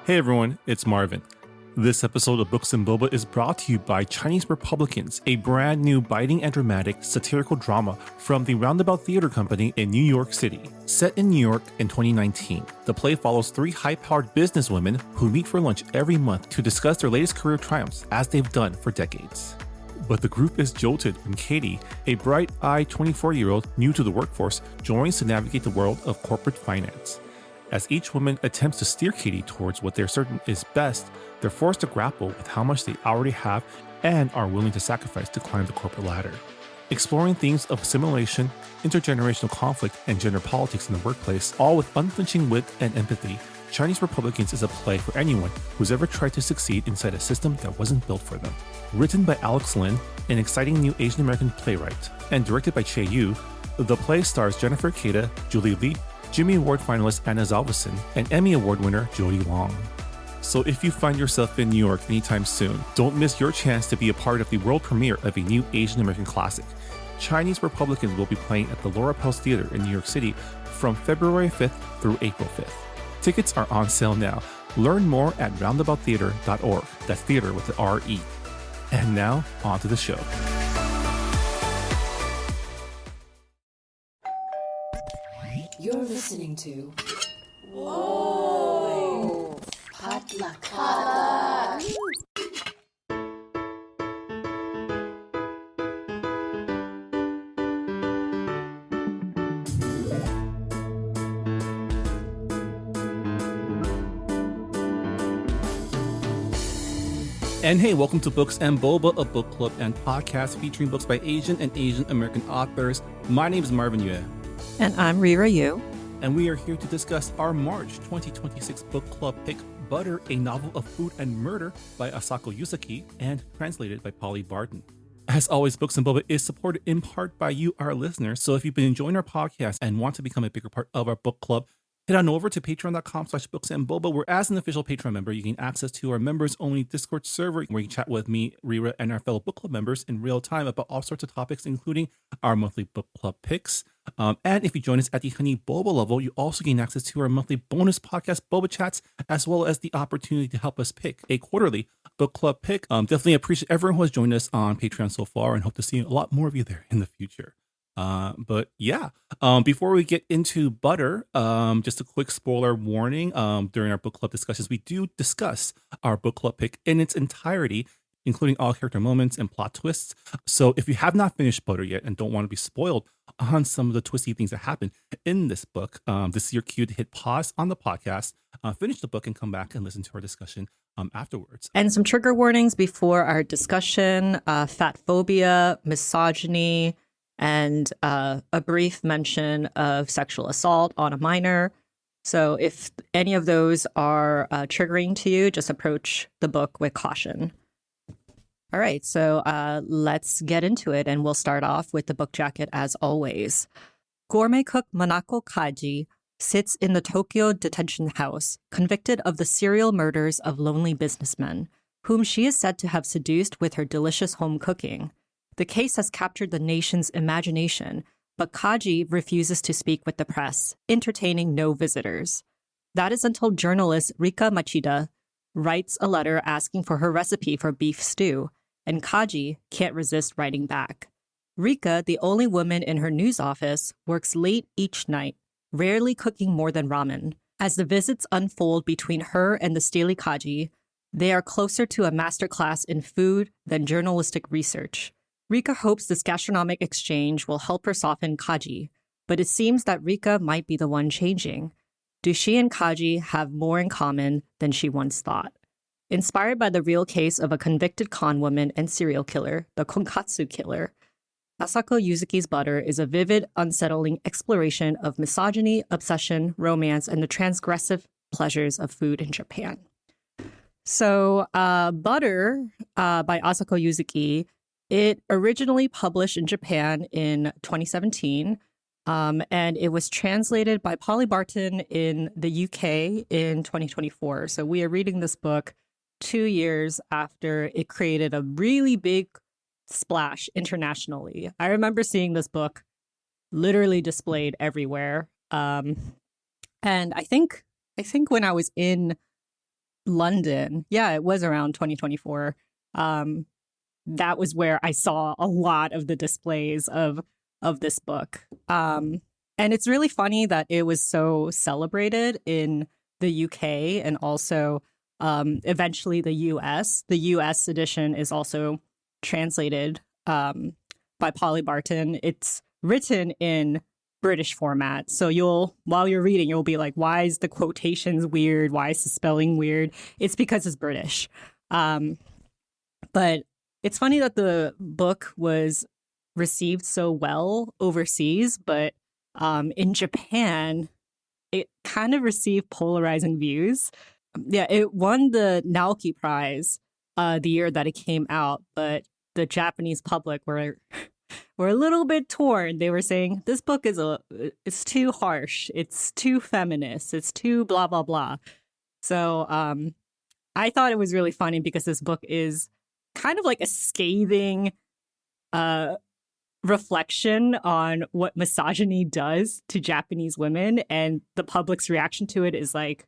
Hey everyone, it's Marvin. This episode of Books and Boba is brought to you by Chinese Republicans, a brand new biting and dramatic satirical drama from the Roundabout Theatre Company in New York City. Set in New York in 2019, the play follows three high-powered businesswomen who meet for lunch every month to discuss their latest career triumphs, as they've done for decades. But the group is jolted when Katie, a bright-eyed 24-year-old new to the workforce, joins to navigate the world of corporate finance. As each woman attempts to steer Katie towards what they're certain is best, they're forced to grapple with how much they already have and are willing to sacrifice to climb the corporate ladder. Exploring themes of assimilation, intergenerational conflict, and gender politics in the workplace, all with unflinching wit and empathy, Chinese Republicans is a play for anyone who's ever tried to succeed inside a system that wasn't built for them. Written by Alex Lin, an exciting new Asian American playwright, and directed by Chay Yew, the play stars Jennifer Keita, Julie Lee, Jimmy Award finalist Anna Zalvesen, and Emmy Award winner Jody Long. So if you find yourself in New York anytime soon, don't miss your chance to be a part of the world premiere of a new Asian American classic. Chinese Republicans will be playing at the Laura Pels Theater in New York City from February 5th through April 5th. Tickets are on sale now. Learn more at roundabouttheatre.org. That's theater with the R-E. And now, on to the show. You're listening to Whoa! Potluck. And hey, welcome to Books and Boba, a book club and podcast featuring books by Asian and Asian American authors. My name is Marvin Yue. And I'm Rira Yu. And we are here to discuss our March 2026 book club pick, Butter, a novel of food and murder by Asako Yuzuki and translated by Polly Barton. As always, Books and Boba is supported in part by you, our listeners. So if you've been enjoying our podcast and want to become a bigger part of our book club, head on over to patreon.com/booksandboba, where as an official Patreon member, you gain access to our members-only Discord server, where you can chat with me, Rira, and our fellow book club members in real time about all sorts of topics, including our monthly book club picks. And if you join us at the Honey Boba level, you also gain access to our monthly bonus podcast, Boba Chats, as well as the opportunity to help us pick a quarterly book club pick. Definitely appreciate everyone who has joined us on Patreon so far and hope to see a lot more of you there in the future. But yeah, before we get into Butter, just a quick spoiler warning. During our book club discussions, we do discuss our book club pick in its entirety, including all character moments and plot twists. So if you have not finished Butter yet and don't want to be spoiled on some of the twisty things that happen in this book, this is your cue to hit pause on the podcast, finish the book, and come back and listen to our discussion afterwards. And some trigger warnings before our discussion: fat phobia, misogyny, and a brief mention of sexual assault on a minor. So if any of those are triggering to you, just approach the book with caution. All right, so let's get into it, and we'll start off with the book jacket as always. Gourmet cook Manako Kaji sits in the Tokyo detention house, convicted of the serial murders of lonely businessmen, whom she is said to have seduced with her delicious home cooking. The case has captured the nation's imagination, but Kaji refuses to speak with the press, entertaining no visitors. That is until journalist Rika Machida writes a letter asking for her recipe for beef stew, and Kaji can't resist writing back. Rika, the only woman in her news office, works late each night, rarely cooking more than ramen. As the visits unfold between her and the steely Kaji, they are closer to a masterclass in food than journalistic research. Rika hopes this gastronomic exchange will help her soften Kaji, but it seems that Rika might be the one changing. Do she and Kaji have more in common than she once thought? Inspired by the real case of a convicted con woman and serial killer, the Konkatsu Killer, Asako Yuzuki's Butter is a vivid, unsettling exploration of misogyny, obsession, romance, and the transgressive pleasures of food in Japan. So, Butter by Asako Yuzuki, it originally published in Japan in 2017, and it was translated by Polly Barton in the UK in 2024. So we are reading this book 2 years after it created a really big splash internationally. I remember seeing this book literally displayed everywhere. And I think when I was in London. Yeah, it was around 2024. That was where I saw a lot of the displays of this book. And it's really funny that it was so celebrated in the UK and also eventually the US. The US edition is also translated by Polly Barton. It's written in British format. So while you're reading, you'll be like, why is the quotations weird? Why is the spelling weird? It's because it's British. But it's funny that the book was received so well overseas, but in Japan, it kind of received polarizing views. Yeah, it won the Naoki Prize the year that it came out, but the Japanese public were a little bit torn. They were saying this book it's too harsh, it's too feminist, it's too blah blah blah. So I thought it was really funny because this book is kind of like a scathing reflection on what misogyny does to Japanese women, and the public's reaction to it is like,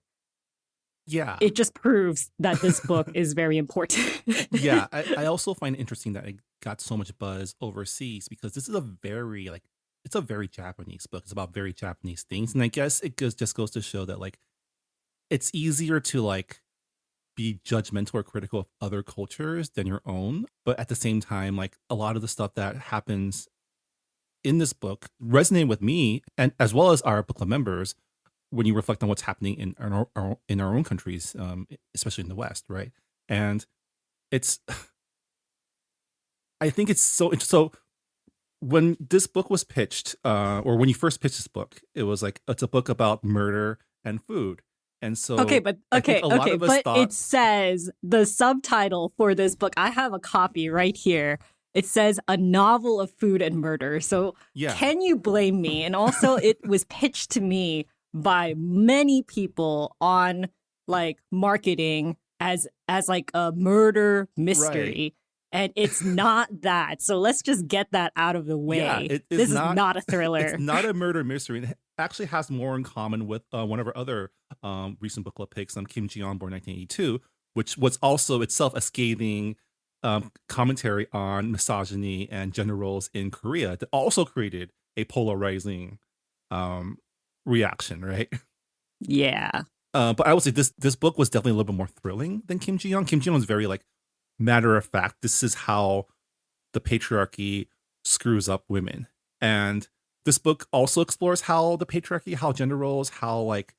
Yeah. it just proves that this book is very important. Yeah. I also find it interesting that it got so much buzz overseas because this is it's a very Japanese book. It's about very Japanese things. And I guess it just goes to show that like, it's easier to like be judgmental or critical of other cultures than your own. But at the same time, like a lot of the stuff that happens in this book resonated with me and as well as our book club members when you reflect on what's happening in our own countries, especially in the West, right? And I think it's so interesting. So when this book was pitched, or when you first pitched this book, it was like, it's a book about murder and food. And so but it says the subtitle for this book, I have a copy right here. It says a novel of food and murder. So Can you blame me? And also it was pitched to me by many people on like marketing as like a murder mystery. Right. And it's not that. So let's just get that out of the way. Yeah, this is not a thriller. It's not a murder mystery. It actually has more in common with one of our other recent book club picks, Kim Ji-yeon, born 1982, which was also itself a scathing commentary on misogyny and gender roles in Korea that also created a polarizing reaction, right? Yeah. But I would say this book was definitely a little bit more thrilling than Kim Ji-yeon. Kim Ji-yeon was very like matter of fact. This is how the patriarchy screws up women. And this book also explores how the patriarchy, how gender roles, how like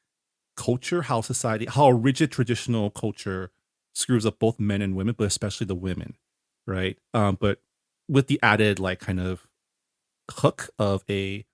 culture, how society, how rigid traditional culture screws up both men and women, but especially the women, right? But with the added like kind of hook of a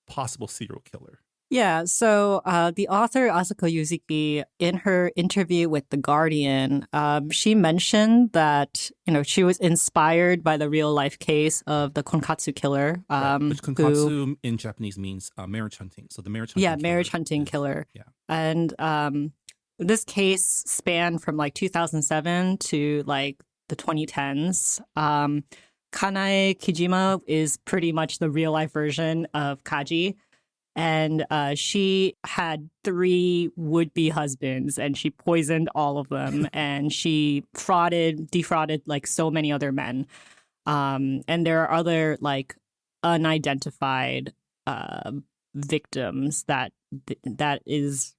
possible serial killer. Yeah, so the author Asako Yuzuki, in her interview with The Guardian, she mentioned that, she was inspired by the real life case of the Konkatsu killer. Which Konkatsu in Japanese means marriage hunting. So the marriage hunting killer. Marriage hunting killer. Yeah. And this case spanned from like 2007 to like the 2010s. Kanae Kijima is pretty much the real life version of Kaji. And she had 3 would-be husbands, and she poisoned all of them, and she defrauded like so many other men. And there are other like unidentified victims that is,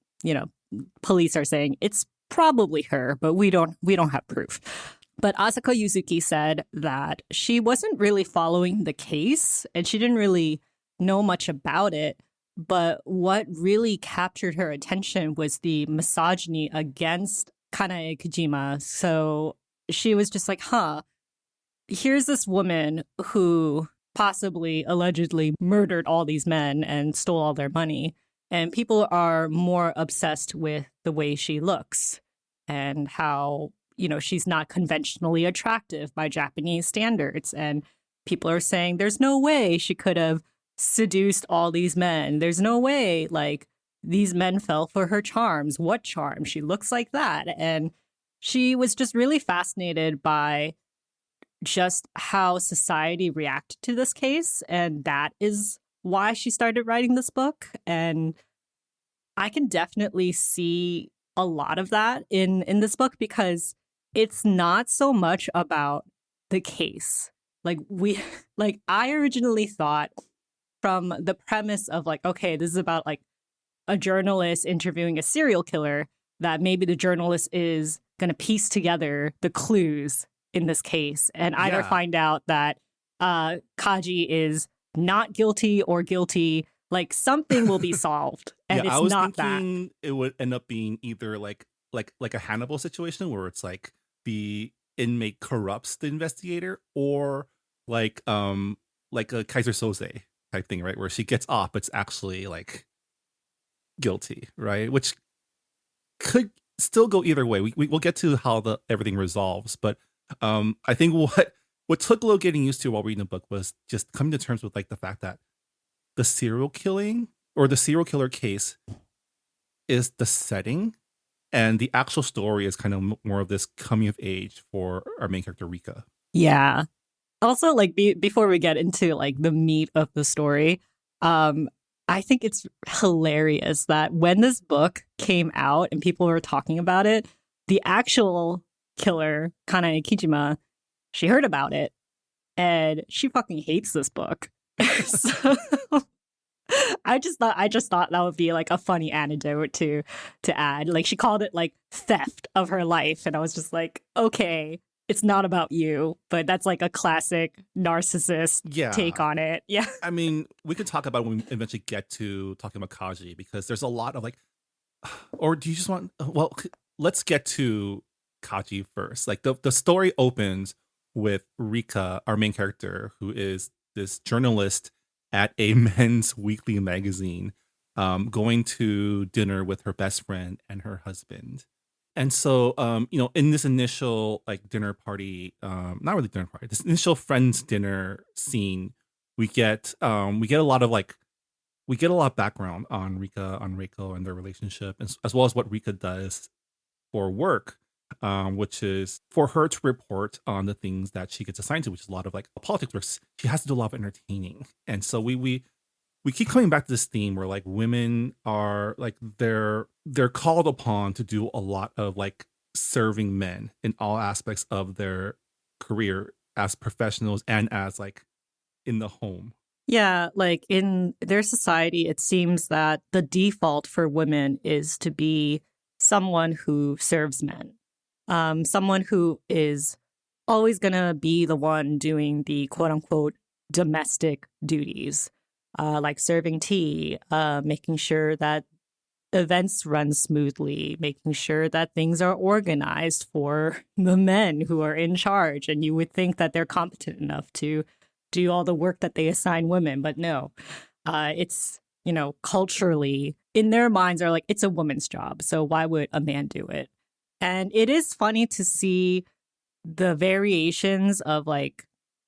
police are saying it's probably her, but we don't have proof. But Asako Yuzuki said that she wasn't really following the case, and she didn't really know much about it. But what really captured her attention was the misogyny against Kanae Kijima. So she was just like, here's this woman who possibly allegedly murdered all these men and stole all their money. And people are more obsessed with the way she looks and how, she's not conventionally attractive by Japanese standards. And people are saying there's no way she could have seduced all these men. There's no way like these men fell for her charms. What charm? She looks like that. And she was just really fascinated by just how society reacted to this case. And that is why she started writing this book. And I can definitely see a lot of that in this book because it's not so much about the case. Like I originally thought from the premise of like, okay, this is about like a journalist interviewing a serial killer, that maybe the journalist is going to piece together the clues in this case and either find out that Kaji is not guilty or guilty, like something will be solved. And it's I was not thinking that. it would end up being either like a Hannibal situation where it's like the inmate corrupts the investigator, or like a Kaiser Soze type thing, right? Where she gets off, but it's actually like guilty, right? Which could still go either way. We'll get to how everything resolves, but I think what took a little getting used to while reading the book was just coming to terms with like the fact that the serial killer case is the setting, and the actual story is kind of more of this coming of age for our main character Rika. Yeah. Also, like before we get into like the meat of the story, I think it's hilarious that when this book came out and people were talking about it, the actual killer, Kanae Kijima, she heard about it and she fucking hates this book. So I just thought that would be like a funny anecdote to add. Like she called it like theft of her life, and I was just like, okay, it's not about you, but that's like a classic narcissist take on it. Yeah. I mean, we could talk about it when we eventually get to talking about Kaji, because there's a lot of like, or do you just want, well, let's get to Kaji first. Like the story opens with Rika, our main character, who is this journalist at a men's weekly magazine, going to dinner with her best friend and her husband. And so, in this initial like dinner party, not really dinner party, this initial friends dinner scene, we get a lot of background on Rika, on Reiko, and their relationship, as well as what Rika does for work, which is for her to report on the things that she gets assigned to, which is a lot of like politics work. She has to do a lot of entertaining, and so we keep coming back to this theme where like women are like they're called upon to do a lot of like serving men in all aspects of their career as professionals and as like in the home. Yeah, like in their society, it seems that the default for women is to be someone who serves men, someone who is always going to be the one doing the quote unquote domestic duties, like serving tea, making sure that events run smoothly, making sure that things are organized for the men who are in charge. And you would think that they're competent enough to do all the work that they assign women, but no, it's, culturally in their minds are like, it's a woman's job. So why would a man do it? And it is funny to see the variations of like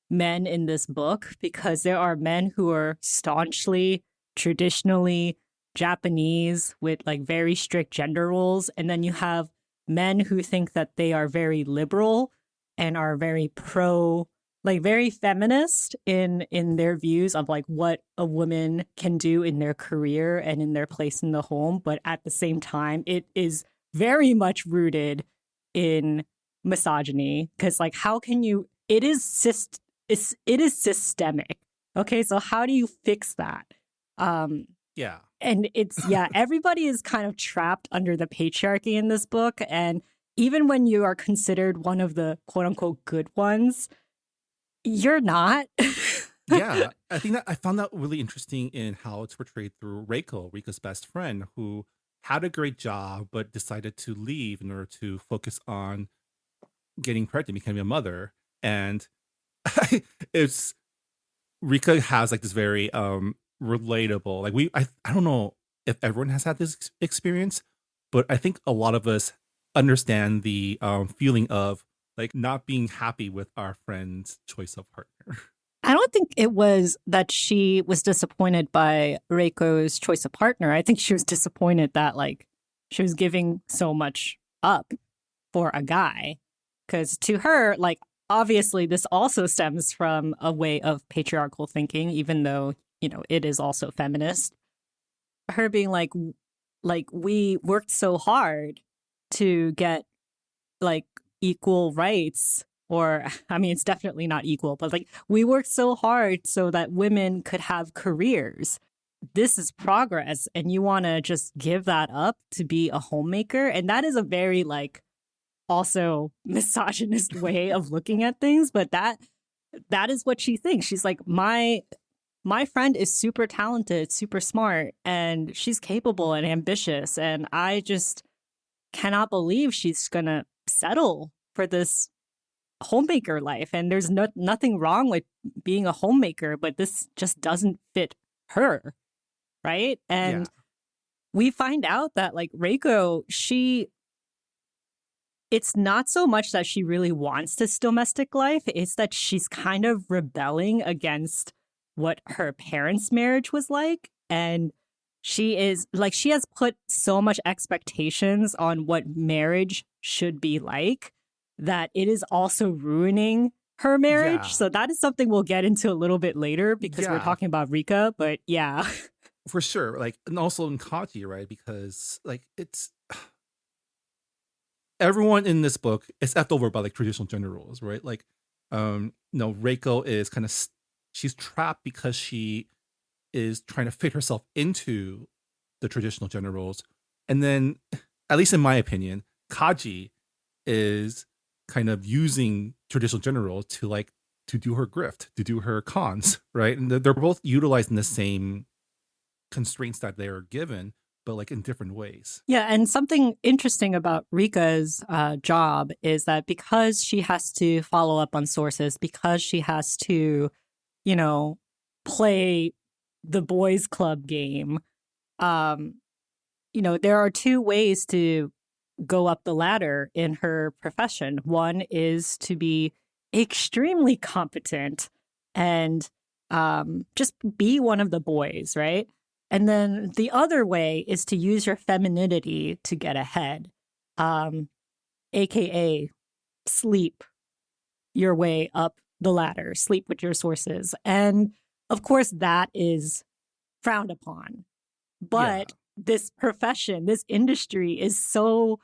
men in this book, because there are men who are staunchly, traditionally Japanese with like very strict gender roles. And then you have men who think that they are very liberal and are very very feminist in their views of like what a woman can do in their career and in their place in the home. But at the same time, it is very much rooted in misogyny, because like how can you, it is systemic. Okay, so how do you fix that? Yeah. And it's, everybody is kind of trapped under the patriarchy in this book. And even when you are considered one of the quote unquote good ones, you're not. Yeah, I think that I found that really interesting in how it's portrayed through Reiko, Rika's best friend, who had a great job but decided to leave in order to focus on getting pregnant, becoming a mother. And it's Rika has like this very relatable, like I don't know if everyone has had this experience, but I think a lot of us understand the feeling of like not being happy with our friend's choice of partner. I don't think it was that she was disappointed by Reiko's choice of partner. I think she was disappointed that like she was giving so much up for a guy. Because to her, like, obviously this also stems from a way of patriarchal thinking, even though, it is also feminist. Her being like we worked so hard to get like equal rights, or I mean, it's definitely not equal, but like we worked so hard so that women could have careers. This is progress, and you want to just give that up to be a homemaker. And that is a very like also misogynist way of looking at things, but that is what she thinks. She's like, my friend is super talented, super smart, and she's capable and ambitious, and I just cannot believe she's gonna settle for this homemaker life. And there's nothing wrong with being a homemaker, but this just doesn't fit her, right? And we find out that like Reiko, it's not so much that she really wants this domestic life, it's that she's kind of rebelling against what her parents' marriage was like. And she is like, she has put so much expectations on what marriage should be like that it is also ruining her marriage. Yeah. So that is something we'll get into a little bit later because we're talking about Rika, but yeah. For sure. Like, and also in Kaji, right? Because like it's everyone in this book is effed over by like traditional gender roles, right? Like, Reiko is kind of she's trapped because she is trying to fit herself into the traditional gender roles, and then, at least in my opinion, Kaji is kind of using traditional gender roles to do her grift, to do her cons, right? And they're both utilizing the same constraints that they are given, but like in different ways. Yeah, and something interesting about Rika's job is that because she has to follow up on sources, because she has to, play the boys club game, there are two ways to go up the ladder in her profession. One is to be extremely competent and just be one of the boys, right? And then the other way is to use your femininity to get ahead, aka sleep your way up the ladder, sleep with your sources. And of course, that is frowned upon. But this profession, this industry is so,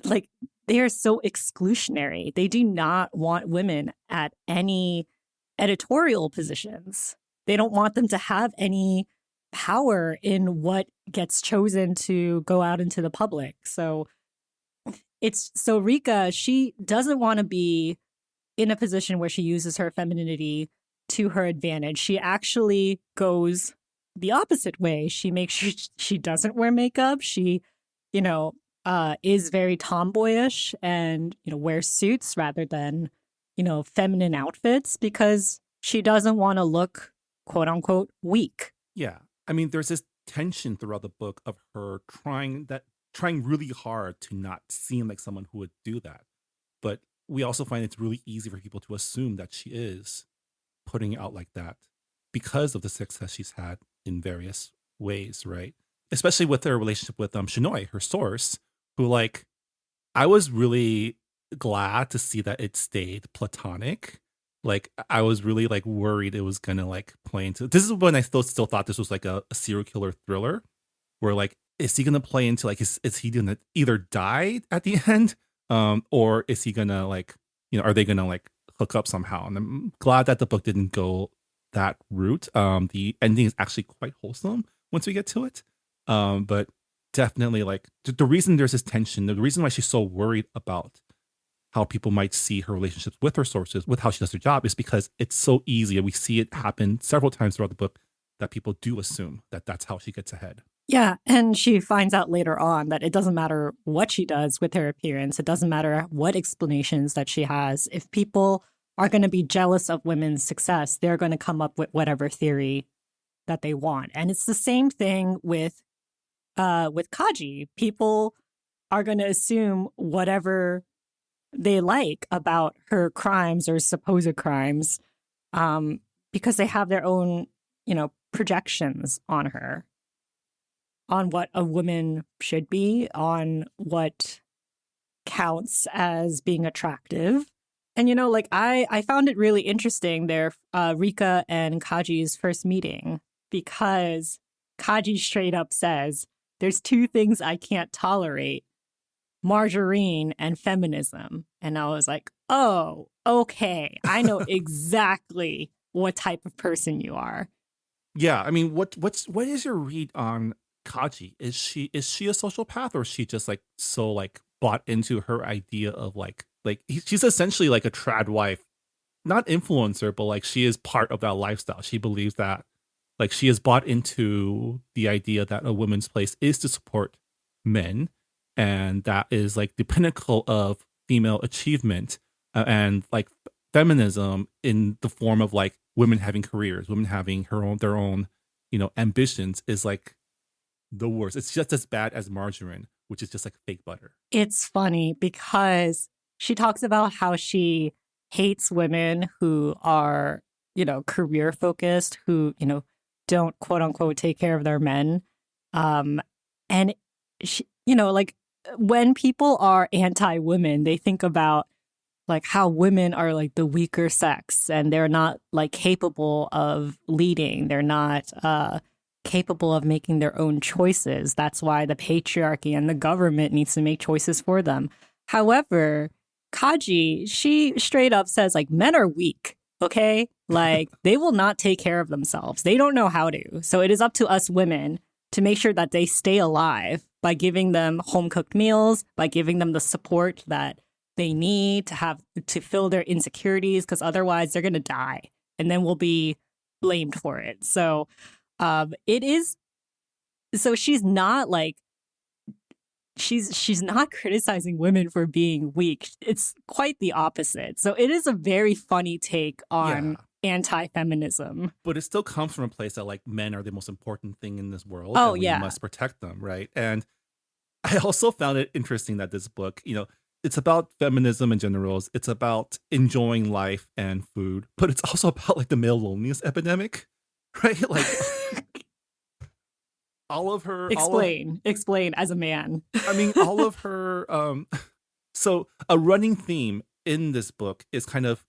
like, they are so exclusionary. They do not want women at any editorial positions. They don't want them to have any power in what gets chosen to go out into the public. So Rika, she doesn't want to be in a position where she uses her femininity to her advantage. She actually goes the opposite way. She makes sure she doesn't wear makeup. She, is very tomboyish and, wears suits rather than, feminine outfits because she doesn't want to look, quote unquote, weak. Yeah. I mean, there's this tension throughout the book of her trying really hard to not seem like someone who would do that. But we also find it's really easy for people to assume that she is putting it out like that because of the success she's had in various ways, right? Especially with her relationship with Shinoi, her source, who I was really glad to see that it stayed platonic. Like, I was really worried it was gonna play into. This is when I still thought this was a serial killer thriller, where is he gonna play into is he gonna either die at the end, or is he gonna are they gonna hook up somehow? And I'm glad that the book didn't go that route. The ending is actually quite wholesome once we get to it, but definitely the reason there's this tension, the reason why she's so worried about how people might see her relationships with her sources, with how she does her job, is because it's so easy, and we see it happen several times throughout the book, that people do assume that that's how she gets ahead. Yeah, and she finds out later on that it doesn't matter what she does with her appearance. It doesn't matter what explanations that she has. If people are going to be jealous of women's success, they're going to come up with whatever theory that they want. And it's the same thing with Kaji. People are going to assume whatever they like about her crimes or supposed crimes, because they have their own, projections on her, on what a woman should be, on what counts as being attractive. And, I found it really interesting there, Rika and Kaji's first meeting, because Kaji straight up says, there's two things I can't tolerate: margarine and feminism. And I was like, oh, okay. I know exactly what type of person you are. Yeah, I mean, what is your read on Kaji? Is she a sociopath, or is she just like so like bought into her idea of she's essentially like a trad wife, not influencer, but like she is part of that lifestyle. She believes that like she is bought into the idea that a woman's place is to support men, and that is like the pinnacle of female achievement, and like feminism in the form of like women having careers, women having their own, ambitions is like the worst. It's just as bad as margarine, which is just like fake butter. It's funny because she talks about how she hates women who are, career focused, who, don't quote unquote take care of their men. And she, like when people are anti-women, they think about like how women are like the weaker sex and they're not like capable of leading. They're not capable of making their own choices. That's why the patriarchy and the government needs to make choices for them. However, Kaji, she straight up says like men are weak. Okay. Like they will not take care of themselves. They don't know how to. So it is up to us women to make sure that they stay alive by giving them home cooked meals, by giving them the support that they need to fill their insecurities, because otherwise they're going to die and then we'll be blamed for it. So she's not like, she's not criticizing women for being weak. It's quite the opposite. So it is a very funny take on anti-feminism. But it still comes from a place that like men are the most important thing in this world. Oh, and yeah. We must protect them, right? And I also found it interesting that this book, it's about feminism in general. It's about enjoying life and food, but it's also about like the male loneliness epidemic, right? Like all of her explain as a man. I mean, all of her so a running theme in this book is kind of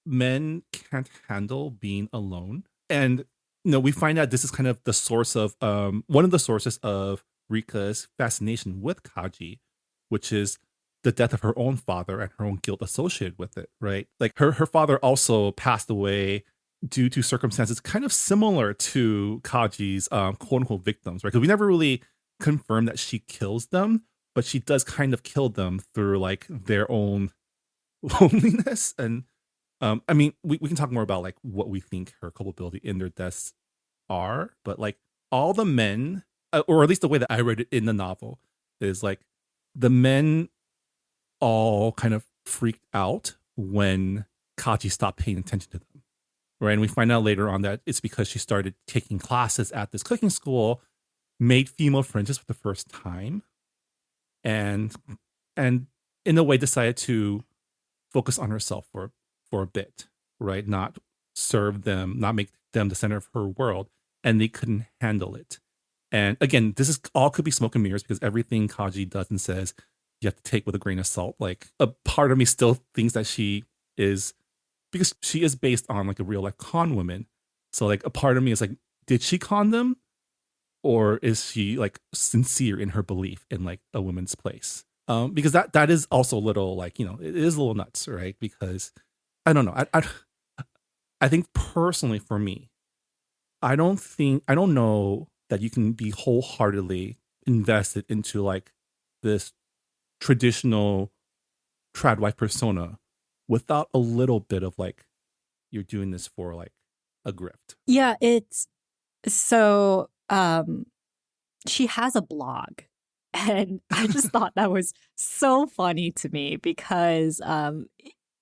men can't handle being alone. And we find out this is kind of the source of one of the sources of Rika's fascination with Kaji, which is the death of her own father and her own guilt associated with it, right? Like her father also passed away due to circumstances kind of similar to Kaji's quote unquote victims, right? Because we never really confirm that she kills them, but she does kind of kill them through like their own loneliness. And I mean, we can talk more about like what we think her culpability in their deaths are, but like all the men, or at least the way that I read it in the novel, is like the men all kind of freaked out when Kaji stopped paying attention to them, right? And we find out later on that it's because she started taking classes at this cooking school, made female friendships for the first time, and in a way decided to focus on herself for a bit, right? Not serve them, not make them the center of her world, and they couldn't handle it. And again, this is all could be smoke and mirrors because everything Kaji does and says you have to take with a grain of salt. Like a part of me still thinks that she is, because she is based on like a real life con woman. So like a part of me is like, did she con them? Or is she like sincere in her belief in like a woman's place? Because that is also a little like, it is a little nuts, right? Because I don't know. I think personally for me, I don't know that you can be wholeheartedly invested into like this traditional trad wife persona without a little bit of like, you're doing this for like a grift. Yeah, it's so she has a blog, and I just thought that was so funny to me because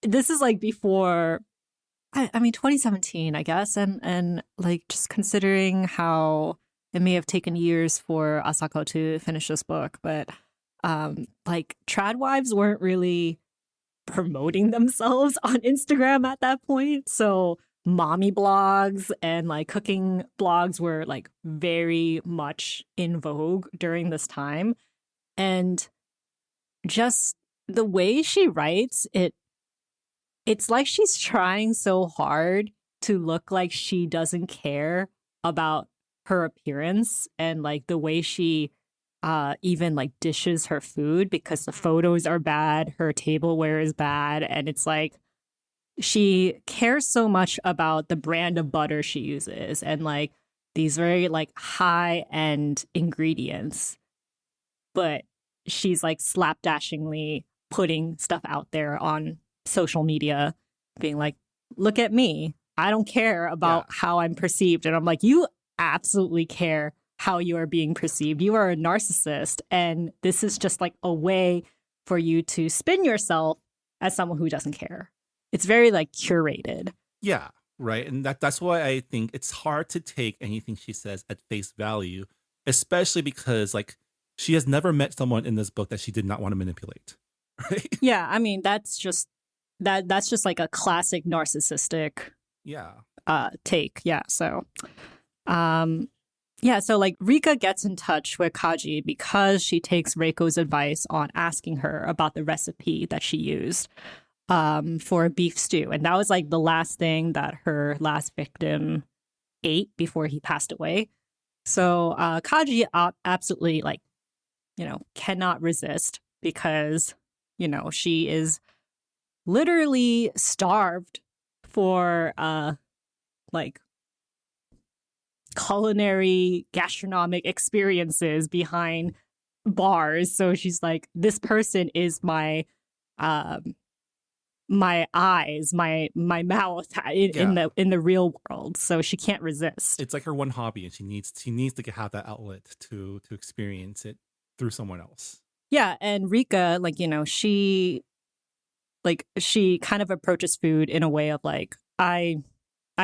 this is like before, I mean 2017, I guess, and like just considering how it may have taken years for Asako to finish this book, but like trad wives weren't really promoting themselves on Instagram at that point. So mommy blogs and like cooking blogs were like very much in vogue during this time. And just the way she writes, it's like she's trying so hard to look like she doesn't care about her appearance, and like the way she even like dishes her food because the photos are bad, her tableware is bad, and it's like she cares so much about the brand of butter she uses and like these very like high end ingredients, but she's like slapdashingly putting stuff out there on social media, being like, look at me. I don't care about how I'm perceived. And I'm like, you absolutely care how you are being perceived. You are a narcissist. And this is just like a way for you to spin yourself as someone who doesn't care. It's very like curated. Yeah, right. And that's why I think it's hard to take anything she says at face value, especially because like she has never met someone in this book that she did not want to manipulate. Right? Yeah, I mean that's just like a classic narcissistic take. Yeah. So so like Rika gets in touch with Kaji because she takes Reiko's advice on asking her about the recipe that she used for a beef stew. And that was like the last thing that her last victim ate before he passed away. So Kaji absolutely like, cannot resist because, she is literally starved for like culinary gastronomic experiences behind bars. So she's like, this person is my my eyes, my mouth in the real world. So she can't resist. It's like her one hobby, and she needs to have that outlet to experience it through someone else. Yeah, and Rika, like, she kind of approaches food in a way of like, I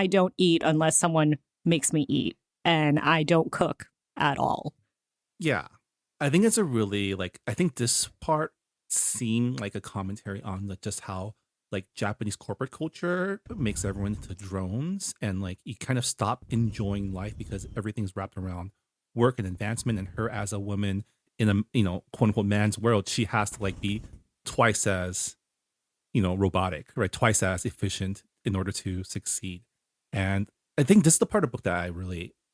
don't eat unless someone makes me eat, and I don't cook at all. Yeah. I think it's a really I think this part seemed like a commentary on just how like Japanese corporate culture makes everyone into drones, and like you kind of stop enjoying life because everything's wrapped around work and advancement, and her as a woman in a quote unquote man's world, she has to like be twice as robotic, right? Twice as efficient in order to succeed. And I think this is the part of the book that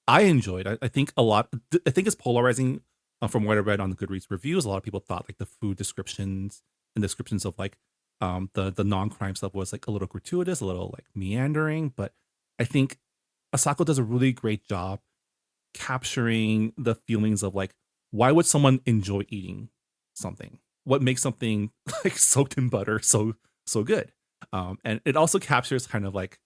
I enjoyed. I think it's polarizing from what I read on the Goodreads reviews. A lot of people thought like the food descriptions and descriptions of like the non-crime stuff was like a little gratuitous, a little like meandering. But I think Asako does a really great job capturing the feelings of like, why would someone enjoy eating something? What makes something like soaked in butter so good? And it also captures kind of like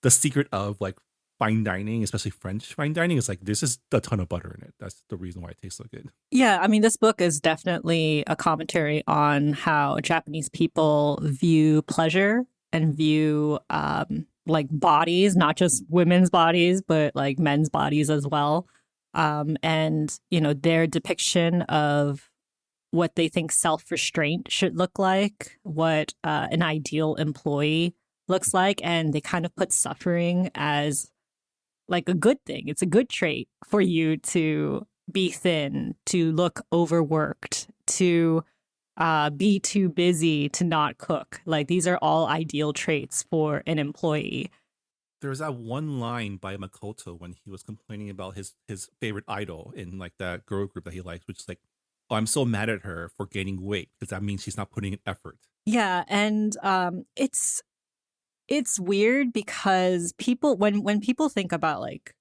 the secret of like fine dining, especially French fine dining. Is like this is a ton of butter in it. That's the reason why it tastes so good. Yeah, I mean, this book is definitely a commentary on how Japanese people view pleasure and view like bodies, not just women's bodies, but like men's bodies as well. And their depiction of what they think self-restraint should look like, what an ideal employee looks like, and they kind of put suffering as like a good thing. It's a good trait for you to be thin, to look overworked, to be too busy to not cook. Like these are all ideal traits for an employee. There's that one line by Makoto when he was complaining about his favorite idol in like that girl group that he likes, which is like, oh, I'm so mad at her for gaining weight because that means she's not putting in effort. Yeah, and it's weird because people when people think about like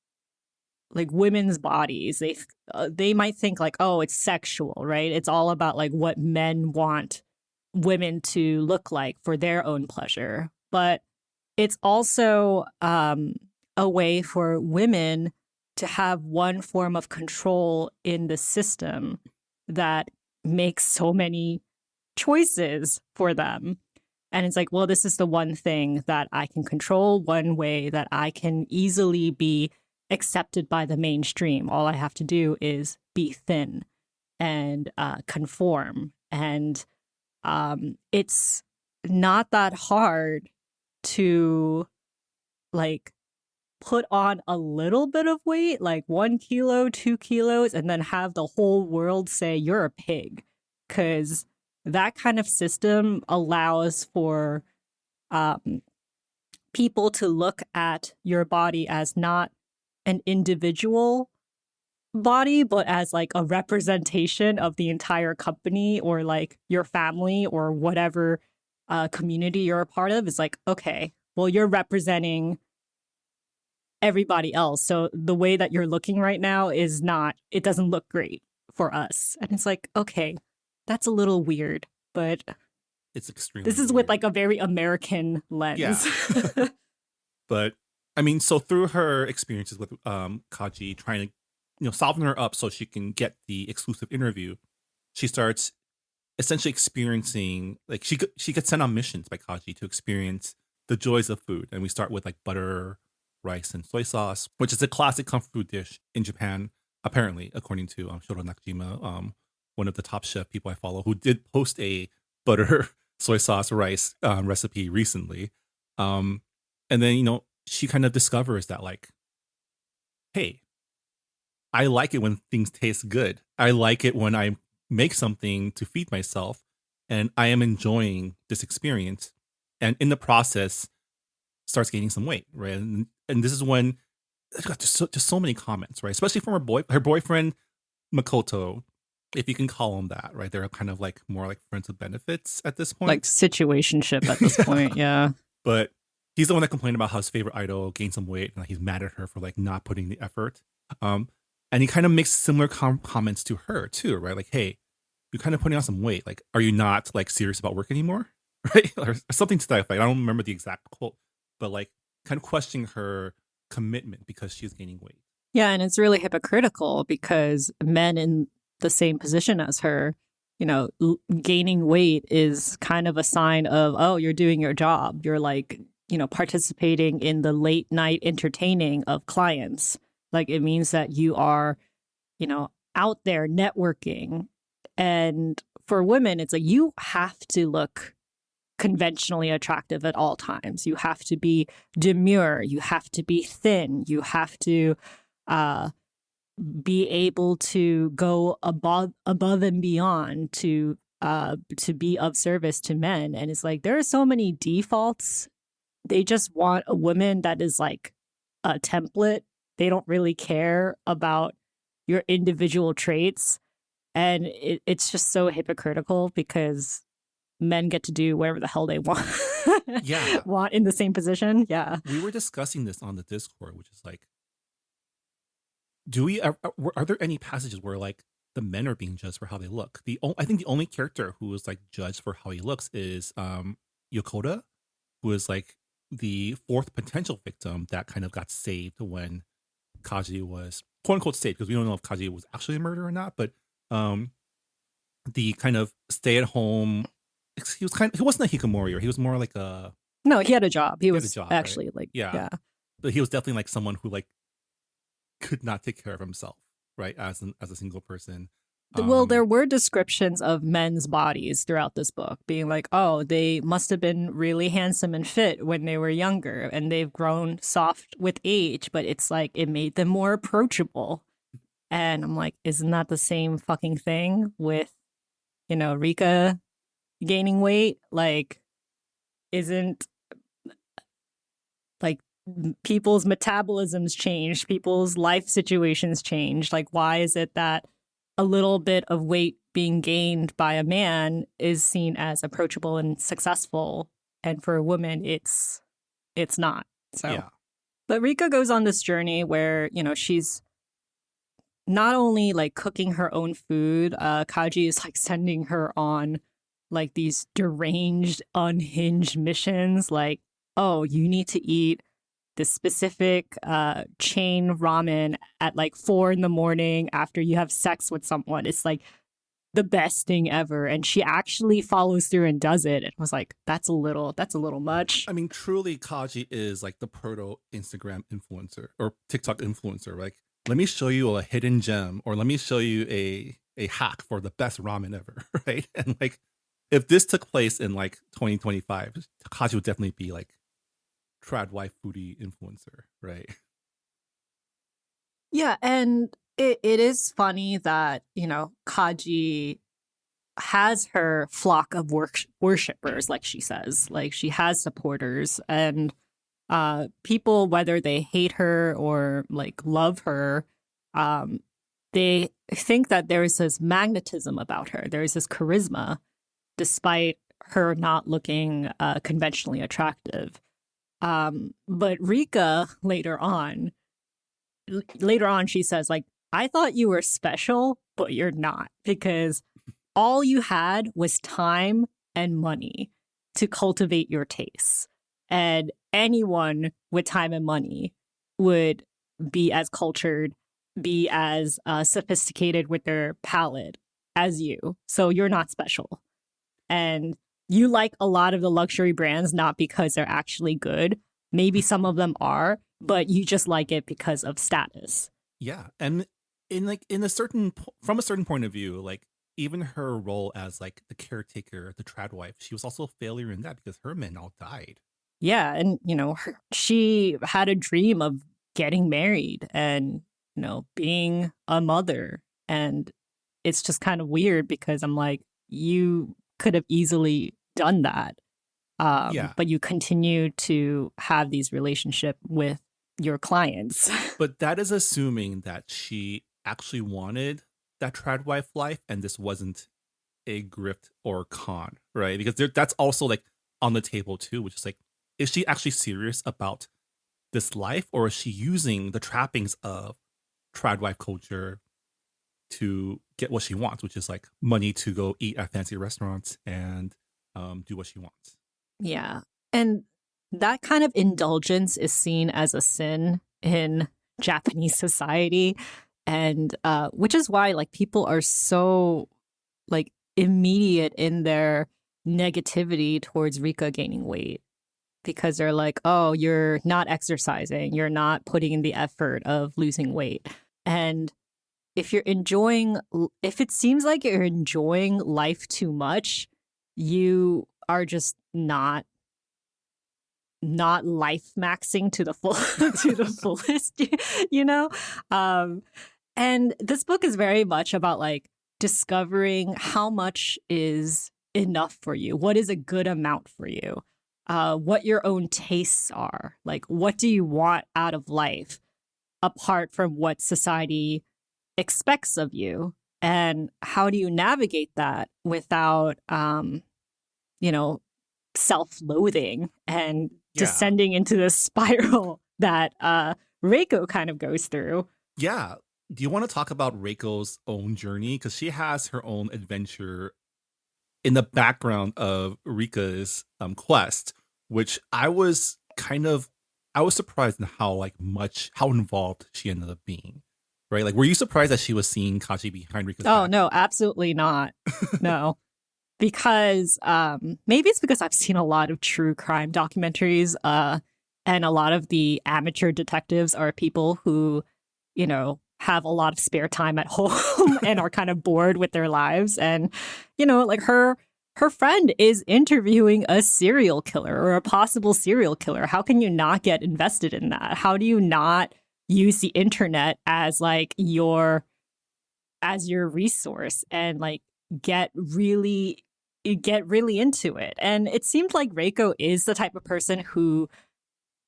women's bodies, they might think like, oh, it's sexual, right? It's all about like what men want women to look like for their own pleasure, but it's also a way for women to have one form of control in the system that makes so many choices for them. And it's like, well, this is the one thing that I can control, one way that I can easily be accepted by the mainstream. All I have to do is be thin and conform. And it's not that hard to like put on a little bit of weight, like 1 kilo, 2 kilos, and then have the whole world say you're a pig. Because that kind of system allows for people to look at your body as not an individual, body, but as like a representation of the entire company or like your family or whatever community you're a part of. It's like, okay, well, you're representing everybody else. So the way that you're looking right now is not, it doesn't look great for us. And it's like, okay, that's a little weird, but It's extremely this is weird. with like a very American lens. Yeah. But I mean, so through her experiences with Kaji trying to, soften her up so she can get the exclusive interview, she starts essentially experiencing, like, she gets sent on missions by Kaji to experience the joys of food. And we start with like butter, rice, and soy sauce, which is a classic comfort food dish in Japan, apparently, according to Shoro Nakajima, one of the top chef people I follow, who did post a butter, soy sauce, rice recipe recently. And then, she kind of discovers that, like, hey, I like it when things taste good. I like it when I make something to feed myself, and I am enjoying this experience. And in the process, starts gaining some weight, right? And this is when there's got just so many comments, right? Especially from her boyfriend Makoto, if you can call him that, right? They're kind of like more like friends with benefits at this point, Like situationship at this point, yeah. But he's the one that complained about how his favorite idol gained some weight, and like, he's mad at her for like not putting the effort. And he kind of makes similar comments to her too, right? Like, hey, you're kind of putting on some weight. Like, are you not like serious about work anymore? Right? Or something to that effect. I don't remember the exact quote, but like kind of questioning her commitment because she's gaining weight. Yeah, and it's really hypocritical because men in the same position as her, gaining weight is kind of a sign of, oh, you're doing your job. You're like, participating in the late night entertaining of clients. Like, it means that you are, out there networking. And for women, it's like you have to look conventionally attractive at all times. You have to be demure. You have to be thin. You have to be able to go above and beyond to be of service to men. And it's like there are so many defaults. They just want a woman that is like a template. They don't really care about your individual traits. And it's just so hypocritical because men get to do whatever the hell they want. Yeah. Want in the same position. Yeah. We were discussing this on the Discord, which is like, are there any passages where like the men are being judged for how they look? I think the only character who was like judged for how he looks is Yokota, who is like the fourth potential victim that kind of got saved when Kaji was quote unquote saved, because we don't know if Kaji was actually a murderer or not, but the kind of stay at home, he wasn't a hikikomori, or he was more like a, no, he had a job. He was had a job, actually right? like, Yeah. yeah. But he was definitely like someone who like could not take care of himself, right? As a single person. Well, there were descriptions of men's bodies throughout this book being like, oh, they must have been really handsome and fit when they were younger and they've grown soft with age, but it's like it made them more approachable. And I'm like, isn't that the same fucking thing with, Rika gaining weight? Like, isn't like people's metabolisms change, people's life situations change? Like, why is it that a little bit of weight being gained by a man is seen as approachable and successful, and for a woman it's not? So Yeah. But Rika goes on this journey where she's not only like cooking her own food, Kaji is like sending her on like these deranged, unhinged missions, like, oh, you need to eat this specific chain ramen at like 4 a.m. after you have sex with someone. It's like the best thing ever. And she actually follows through and does it. It was like, that's a little much. I mean, truly, Kaji is like the proto Instagram influencer or TikTok influencer. Like, let me show you a hidden gem, or let me show you a hack for the best ramen ever, right? And like, if this took place in like 2025, Kaji would definitely be like trad wife foodie influencer, right? Yeah, and it is funny that, Kaji has her flock of worshippers, like she says. Like, she has supporters, and people, whether they hate her or like love her, they think that there is this magnetism about her. There is this charisma, despite her not looking conventionally attractive. But Rika later on, she says, like, I thought you were special, but you're not, because all you had was time and money to cultivate your tastes. And anyone with time and money would be as cultured, be as sophisticated with their palate as you. So you're not special. And you like a lot of the luxury brands, not because they're actually good. Maybe some of them are, but you just like it because of status. Yeah. And from a certain point of view, like, even her role as like the caretaker, the trad wife, she was also a failure in that because her men all died. Yeah. And, she had a dream of getting married and, being a mother. And it's just kind of weird because I'm like, you could have easily done that. But you continue to have these relationships with your clients. But that is assuming that she actually wanted that trad wife life and this wasn't a grift or con, right? Because that's also like on the table too, which is like, is she actually serious about this life, or is she using the trappings of trad wife culture to get what she wants, which is like money to go eat at fancy restaurants and do what she wants? Yeah. And that kind of indulgence is seen as a sin in Japanese society. And which is why like people are so like immediate in their negativity towards Rika gaining weight, because they're like, oh, you're not exercising, you're not putting in the effort of losing weight. And if it seems like you're enjoying life too much, you are just not life maxing to the full to the fullest, and this book is very much about like discovering how much is enough for you, what is a good amount for you, what your own tastes are, like what do you want out of life apart from what society expects of you, and how do you navigate that without self-loathing and descending into this spiral that Reiko kind of goes through. Yeah. Do you want to talk about Reiko's own journey? Because she has her own adventure in the background of Rika's quest, which I was surprised in how involved she ended up being. Right? Like, were you surprised that she was seeing Kaji behind Rika's back? Oh, no, absolutely not. No. Because maybe it's because I've seen a lot of true crime documentaries, and a lot of the amateur detectives are people who, have a lot of spare time at home and are kind of bored with their lives. And, like her friend is interviewing a serial killer or a possible serial killer. How can you not get invested in that? How do you not use the internet as like your resource and like get really into it? And it seemed like Reiko is the type of person who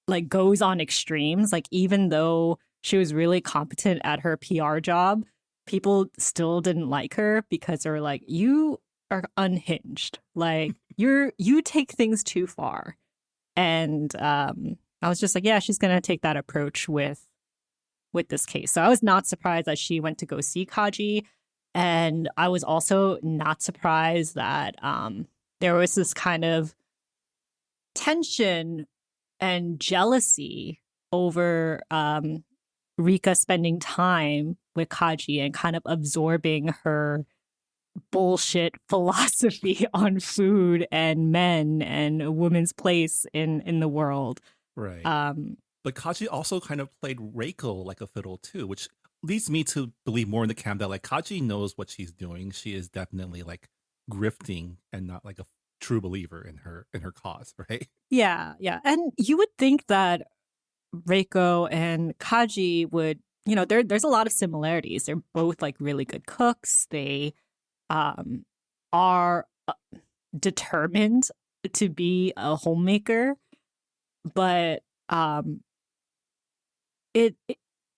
like goes on extremes. Like, even though she was really competent at her PR job, people still didn't like her because they were like, you are unhinged. Like, you take things too far. And I was just like, yeah, she's gonna take that approach with this case. So I was not surprised that she went to go see Kaji. And I was also not surprised that there was this kind of tension and jealousy over Rika spending time with Kaji and kind of absorbing her bullshit philosophy on food and men and a woman's place in the world. Right. But Kaji also kind of played Reiko like a fiddle too, which leads me to believe more in the camp that like Kaji knows what she's doing. She is definitely like grifting and not like a true believer in her cause, right? Yeah. And you would think that Reiko and Kaji would, there's a lot of similarities. They're both like really good cooks. They are determined to be a homemaker, but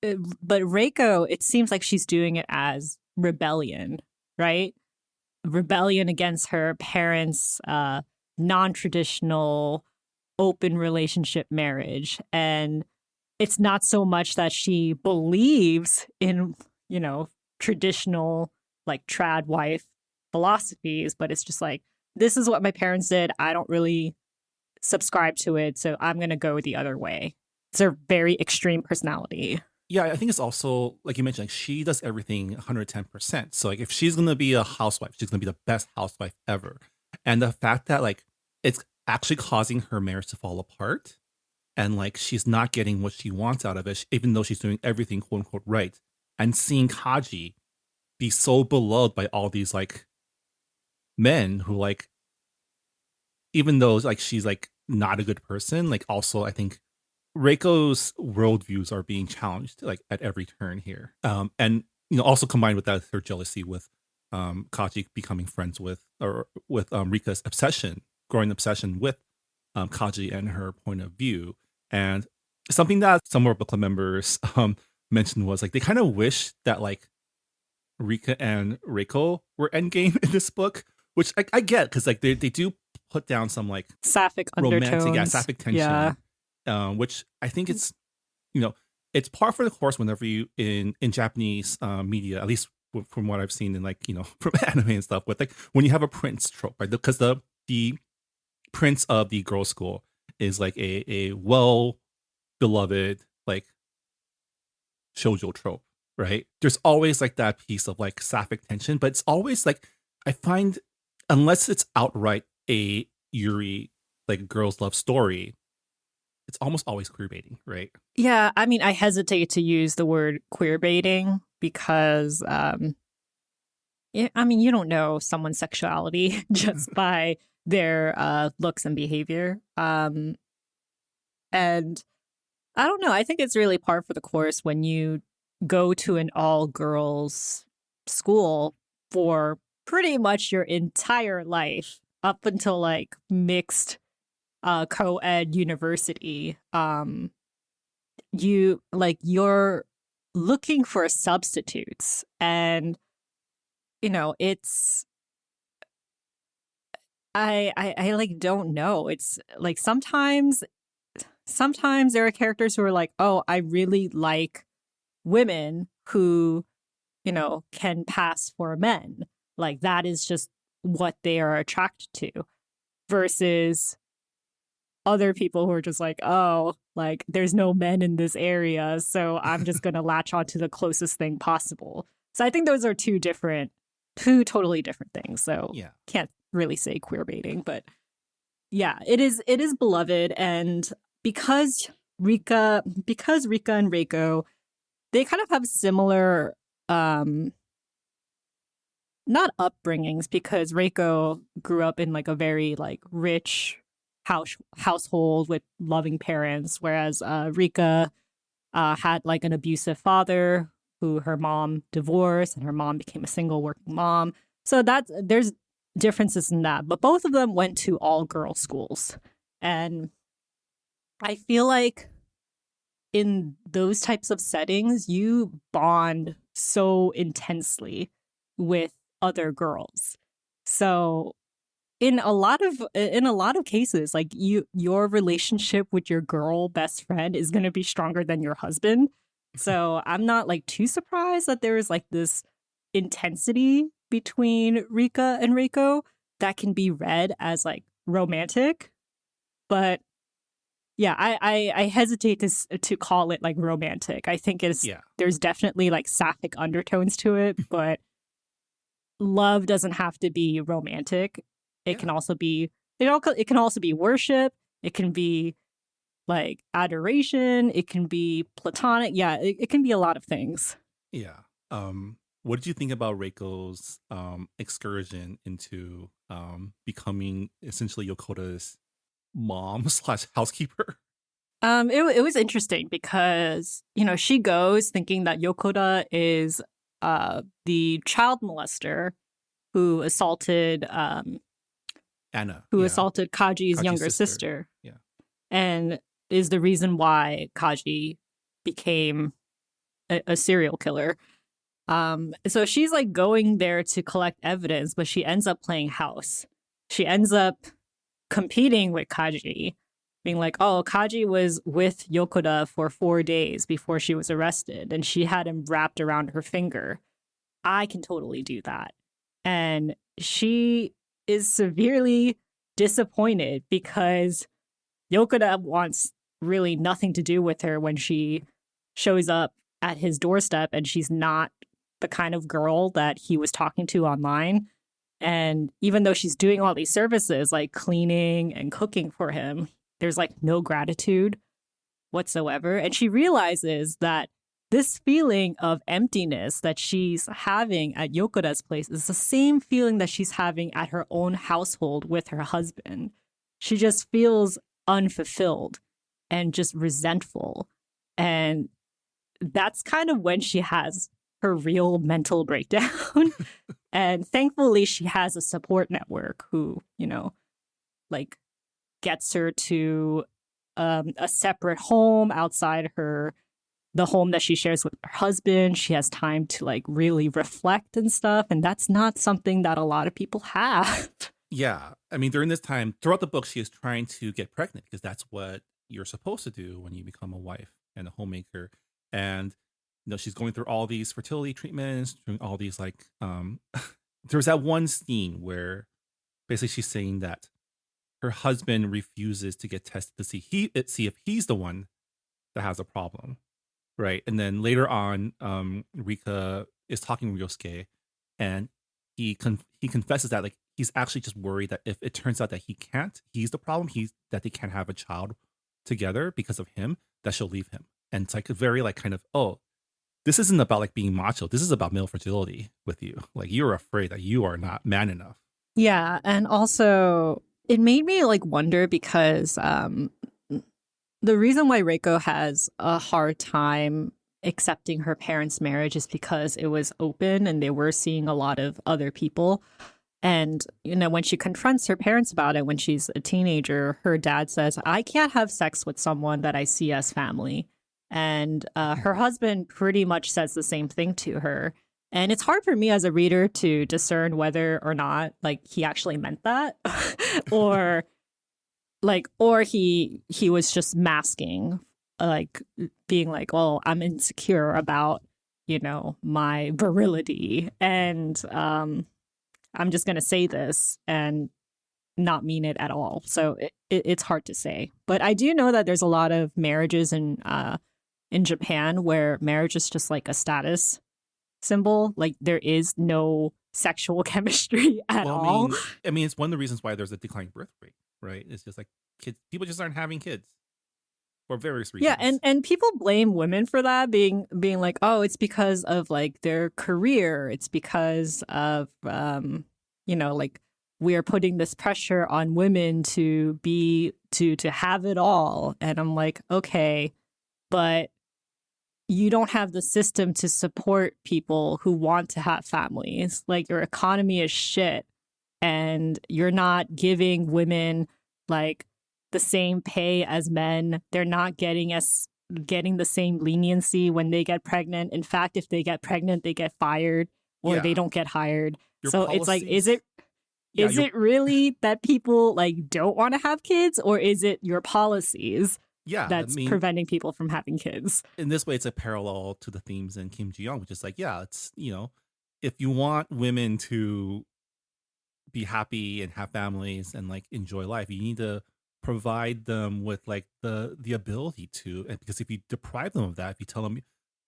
but Reiko, it seems like she's doing it as rebellion, right? Rebellion against her parents' non-traditional open relationship marriage. And it's not so much that she believes in, traditional like trad wife philosophies, but it's just like, this is what my parents did. I don't really subscribe to it, so I'm going to go the other way. It's a very extreme personality. Yeah, I think it's also, like you mentioned, like she does everything 110%. So like if she's going to be a housewife, she's going to be the best housewife ever. And the fact that like it's actually causing her marriage to fall apart and like she's not getting what she wants out of it, even though she's doing everything quote unquote right. And seeing Kaji be so beloved by all these like men who like, even though like she's like not a good person, like also I think Reiko's worldviews are being challenged like at every turn here. And also combined with that, her jealousy with Kaji becoming friends with Rika's growing obsession with Kaji and her point of view. And something that some of our book club members mentioned was like they kind of wish that like Rika and Reiko were endgame in this book, which I get because like they do put down some like sapphic romantic, undertones, sapphic tension. Yeah. Which I think it's it's par for the course whenever you in Japanese media, at least from what I've seen in like from anime and stuff, with like when you have a prince trope, right? Because the prince of the girls' school is like a well beloved like shoujo trope, right? There's always like that piece of like sapphic tension, but it's always like I find unless it's outright a Yuri like girls' love story, it's almost always queer baiting, right? Yeah, I mean, I hesitate to use the word queer baiting because, you don't know someone's sexuality just by their looks and behavior. And I don't know. I think it's really par for the course when you go to an all-girls school for pretty much your entire life up until like mixed co-ed university. You're looking for substitutes, and it's I like don't know. It's like sometimes there are characters who are like, oh, I really like women who can pass for men, like that is just what they are attracted to, versus other people who are just like, oh, like there's no men in this area, so I'm just gonna latch onto the closest thing possible. So I think those are two totally different things. So yeah, can't really say queer baiting, but yeah, it is beloved. And because Rika and Reiko, they kind of have similar not upbringings, because Reiko grew up in like a very like rich household with loving parents, whereas Rika had like an abusive father who her mom divorced, and her mom became a single working mom. So there's differences in that, but both of them went to all girls schools, and I feel like in those types of settings you bond so intensely with other girls. So in a lot of cases, like your relationship with your girl best friend is going to be stronger than your husband. So I'm not like too surprised that there is like this intensity between Rika and Reiko that can be read as like romantic. But yeah, I hesitate to call it like romantic. I think there's definitely like sapphic undertones to it, but love doesn't have to be romantic. It can also be it can also be worship. It can be like adoration. It can be platonic. Yeah, it can be a lot of things. Yeah. What did you think about Reiko's excursion into becoming essentially Yokota's mom / housekeeper? It was interesting because she goes thinking that Yokota is the child molester who assaulted Anna, assaulted Kaji's younger sister. Yeah. And is the reason why Kaji became a serial killer. So she's like going there to collect evidence, but she ends up playing house. She ends up competing with Kaji, being like, oh, Kaji was with Yokoda for 4 days before she was arrested, and she had him wrapped around her finger. I can totally do that. And she is severely disappointed because Yokoda wants really nothing to do with her when she shows up at his doorstep, and she's not the kind of girl that he was talking to online. And even though she's doing all these services like cleaning and cooking for him, there's like no gratitude whatsoever. And she realizes that this feeling of emptiness that she's having at Yokoda's place is the same feeling that she's having at her own household with her husband. She just feels unfulfilled and just resentful. And that's kind of when she has her real mental breakdown. And thankfully, she has a support network who, you know, like gets her to a separate home outside the home that she shares with her husband. She has time to like really reflect and stuff. And that's not something that a lot of people have. Yeah. I mean, during this time, throughout the book, she is trying to get pregnant because that's what you're supposed to do when you become a wife and a homemaker. And, you know, she's going through all these fertility treatments, doing all these like, there was that one scene where basically she's saying that her husband refuses to get tested to see if he's the one that has a problem. Right. And then later on, Rika is talking to Ryosuke, and he confesses that like he's actually just worried that if it turns out that he's the problem, that they can't have a child together because of him, that she'll leave him. And it's like a very like kind of, oh, this isn't about like being macho. This is about male fragility with you. Like you're afraid that you are not man enough. Yeah. And also it made me like wonder because the reason why Reiko has a hard time accepting her parents' marriage is because it was open and they were seeing a lot of other people. And, you know, when she confronts her parents about it when she's a teenager, her dad says, I can't have sex with someone that I see as family. And her husband pretty much says the same thing to her. And it's hard for me as a reader to discern whether or not like he actually meant that or he was just masking, like being like, well, I'm insecure about, you know, my virility. And I'm just going to say this and not mean it at all. So it's hard to say. But I do know that there's a lot of marriages in Japan where marriage is just like a status symbol. Like there is no sexual chemistry at all. I mean, it's one of the reasons why there's a declining birth rate, right? It's just like people just aren't having kids for various reasons. Yeah, and people blame women for that, being like, oh, it's because of like their career. It's because of you know, like we are putting this pressure on women to have it all. And I'm like, okay, but you don't have the system to support people who want to have families. Like your economy is shit, and you're not giving women like the same pay as men. They're not getting the same leniency when they get pregnant. In fact, if they get pregnant, they get fired or they don't get hired. So it's like, is it really that people like don't want to have kids, or is it your policies that's preventing people from having kids? In this way, it's a parallel to the themes in Kim Ji-young, which is like, yeah, it's, you know, if you want women to be happy and have families and like enjoy life, you need to provide them with like the ability to. And because if you deprive them of that, if you tell them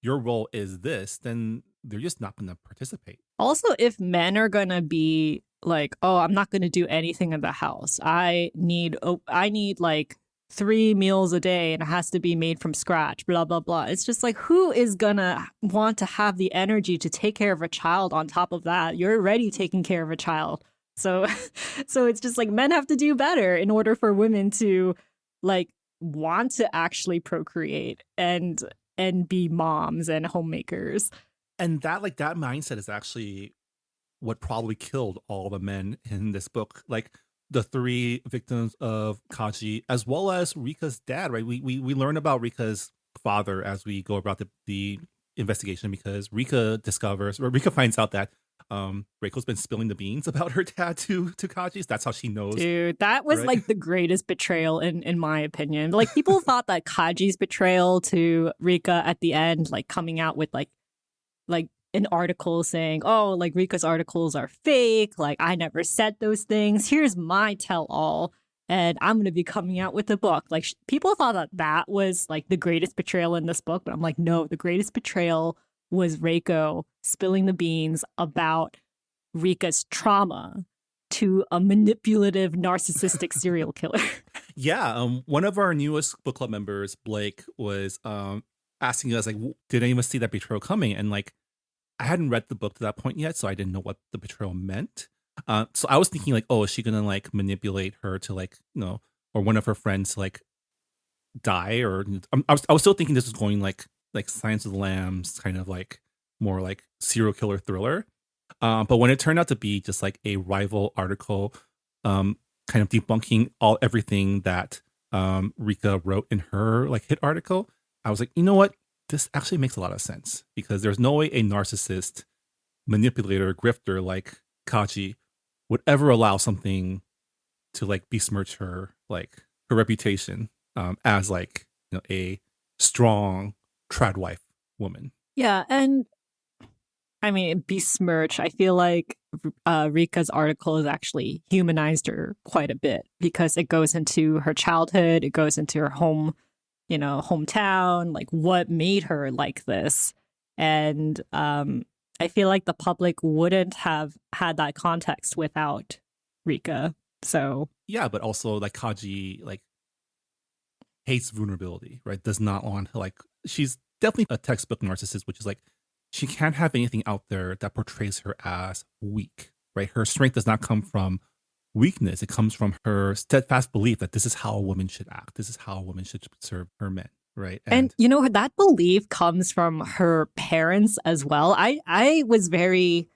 your role is this, then they're just not going to participate. Also, if men are going to be like, oh, I'm not going to do anything in the house, I need like 3 meals a day and it has to be made from scratch, blah, blah, blah. It's just like, who is gonna want to have the energy to take care of a child on top of that? You're already taking care of a child. So it's just like men have to do better in order for women to like want to actually procreate and be moms and homemakers. And that mindset is actually what probably killed all the men in this book. Like the 3 victims of Kaji, as well as Rika's dad, right? We learn about Rika's father as we go about the investigation because Rika finds out that Reiko's been spilling the beans about her dad to Kaji. So that's how she knows. Dude, that was right? like the greatest betrayal in my opinion. Like people thought that Kaji's betrayal to Rika at the end, like coming out with like an article saying, oh, like Rika's articles are fake. Like I never said those things. Here's my tell all. And I'm going to be coming out with a book. Like people thought that that was like the greatest betrayal in this book. But I'm like, no, the greatest betrayal was Reiko spilling the beans about Rika's trauma to a manipulative, narcissistic serial killer. Yeah. One of our newest book club members, Blake, was asking us, like, did anyone see that betrayal coming? And like, I hadn't read the book to that point yet, so I didn't know what the betrayal meant. So I was thinking like, oh, is she gonna like manipulate her to like, or one of her friends to like die? Or I was still thinking this was going like Silence of the Lambs, kind of like more like serial killer thriller. But when it turned out to be just like a rival article, kind of debunking everything that Rika wrote in her like hit article, I was like, you know what? This actually makes a lot of sense because there's no way a narcissist, manipulator, grifter like Kaji would ever allow something to like besmirch her reputation as like a strong trad wife woman. Yeah, and I mean besmirch. I feel like Rika's article has actually humanized her quite a bit because it goes into her childhood, it goes into her hometown, like what made her like this. And I feel like the public wouldn't have had that context without Rika. So yeah, but also like Kaji like hates vulnerability, right? Does not want to like, she's definitely a textbook narcissist, which is like she can't have anything out there that portrays her as weak, right? Her strength does not come from weakness. It comes from her steadfast belief that this is how a woman should act. This is how a woman should serve her men, right? And that belief comes from her parents as well. I was very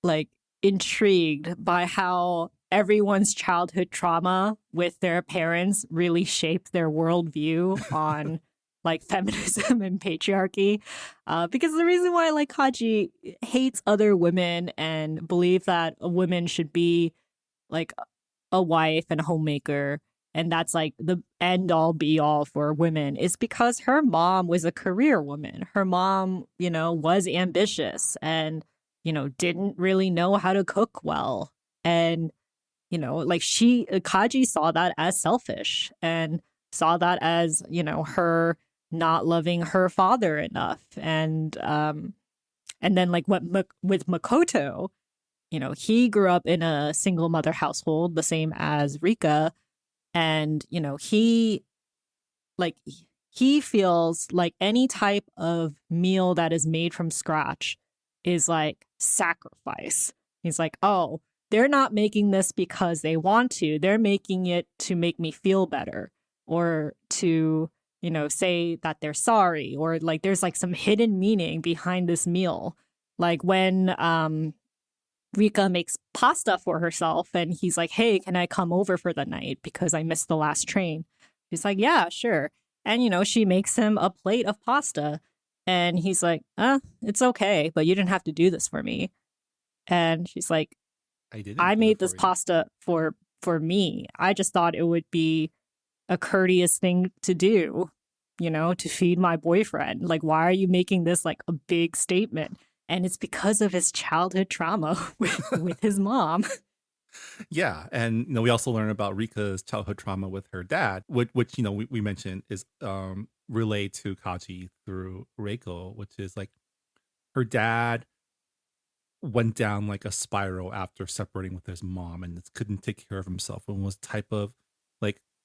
like intrigued by how everyone's childhood trauma with their parents really shaped their worldview on like feminism and patriarchy. Because the reason why like Kaji hates other women and believe that a woman should be like a wife and a homemaker, and that's like the end all be all for women, is because her mom was a career woman. Her mom, was ambitious and, didn't really know how to cook well. And, like Kaji saw that as selfish and saw that as, her not loving her father enough. And then like with Makoto, he grew up in a single mother household, the same as Rika. And, he feels like any type of meal that is made from scratch is like sacrifice. He's like, oh, they're not making this because they want to. They're making it to make me feel better or to, say that they're sorry, or like there's like some hidden meaning behind this meal. Like when Rika makes pasta for herself and he's like, hey, can I come over for the night because I missed the last train? She's like, yeah, sure. And, she makes him a plate of pasta and he's like, it's okay, but you didn't have to do this for me. And she's like, I made this pasta for me. I just thought it would be a courteous thing to do, to feed my boyfriend. Like, why are you making this like a big statement? And it's because of his childhood trauma with his mom. Yeah. And, we also learn about Rika's childhood trauma with her dad, which we mentioned is relayed to Kaji through Reiko, which is like her dad went down like a spiral after separating with his mom and couldn't take care of himself and was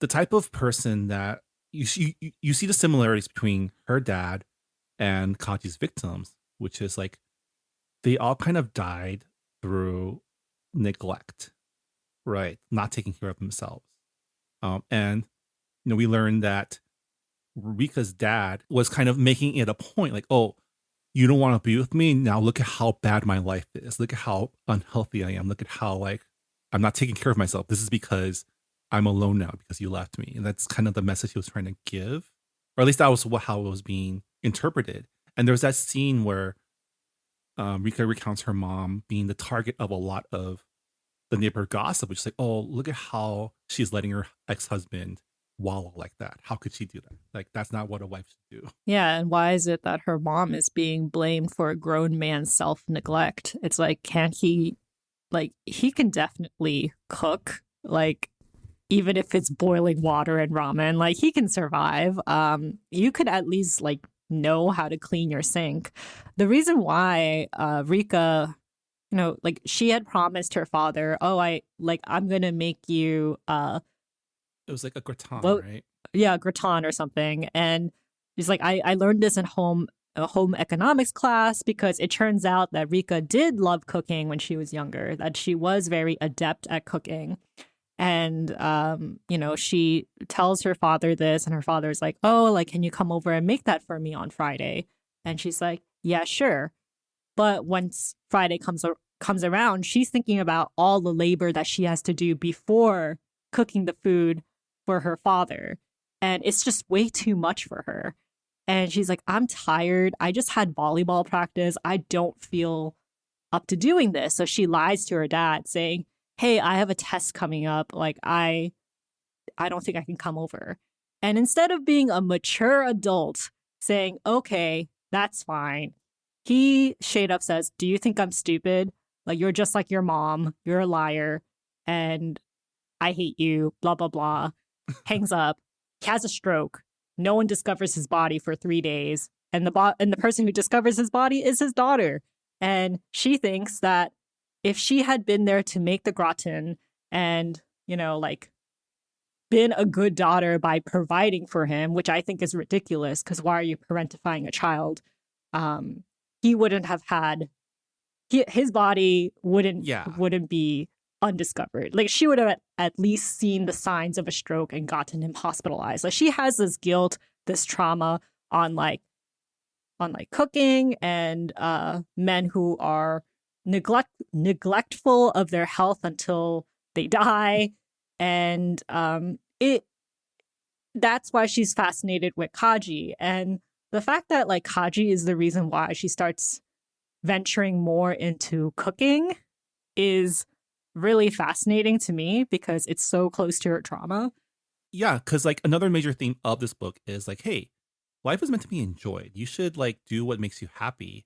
the type of person that you see the similarities between her dad and Kaji's victims, which is like they all kind of died through neglect, right? Not taking care of themselves. And we learned that Rika's dad was kind of making it a point like, oh, you don't want to be with me? Now look at how bad my life is. Look at how unhealthy I am. Look at how like I'm not taking care of myself. This is because I'm alone now because you left me. And that's kind of the message he was trying to give. Or at least that was how it was being interpreted. And there's that scene where Rika recounts her mom being the target of a lot of the neighborhood gossip, which is like, oh, look at how she's letting her ex-husband wallow like that. How could she do that? Like, that's not what a wife should do. Yeah, and why is it that her mom is being blamed for a grown man's self-neglect? It's like, can't he, like, he can definitely cook, like, even if it's boiling water and ramen, like, he can survive. You could at least, like, know how to clean your sink. The reason why Rika, you know, like, she had promised her father, oh, I'm gonna make you It was like a gratin, well, right? yeah, gratin or something. And he's like, I learned this in a home economics class, because it turns out that Rika did love cooking when she was younger, that she was very adept at cooking. And you know, she tells her father this, and her father's like, oh, like, can you come over and make that for me on Friday? And she's like, yeah, sure. But once Friday comes around, she's thinking about all the labor that she has to do before cooking the food for her father. And it's just way too much for her. And she's like, I'm tired. I just had volleyball practice. I don't feel up to doing this. So she lies to her dad saying, hey, I have a test coming up. Like, I don't think I can come over. And instead of being a mature adult saying, okay, that's fine, he straight up says, do you think I'm stupid? Like, you're just like your mom. You're a liar. And I hate you, blah, blah, blah. Hangs up. He has a stroke. No one discovers his body for 3 days. And the person who discovers his body is his daughter. And she thinks that if she had been there to make the gratin and, you know, like, been a good daughter by providing for him, which I think is ridiculous, because why are you parentifying a child? He wouldn't have had, his body wouldn't be undiscovered. Like, she would have at least seen the signs of a stroke and gotten him hospitalized. Like, she has this guilt, this trauma on cooking, and men who are neglectful of their health until they die. And that's why she's fascinated with Kaji. And the fact that, like, Kaji is the reason why she starts venturing more into cooking is really fascinating to me, because it's so close to her trauma. Yeah, because like another major theme of this book is like, hey, life is meant to be enjoyed. You should like do what makes you happy.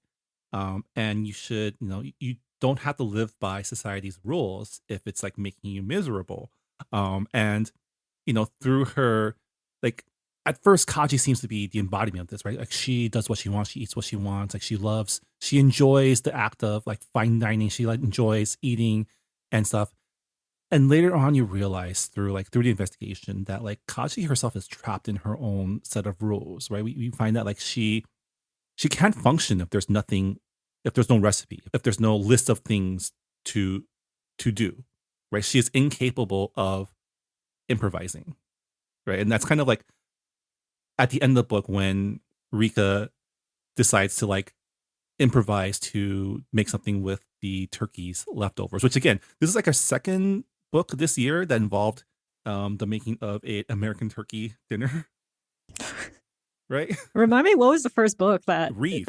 And you should, you know, you don't have to live by society's rules if it's like making you miserable. And, you know, through her, like, at first, Kaji seems to be the embodiment of this, right? Like, she does what she wants, she eats what she wants, like, she enjoys the act of like fine dining, she like enjoys eating and stuff. And later on, you realize through the investigation that like Kaji herself is trapped in her own set of rules, right? We find that like she can't function if there's nothing, if there's no recipe, if there's no list of things to do, right? She is incapable of improvising, right? And that's kind of like at the end of the book when Rika decides to like improvise to make something with the turkey's leftovers, which again, this is like our second book this year that involved the making of an American turkey dinner. Right? Remind me, what was the first book Reeve.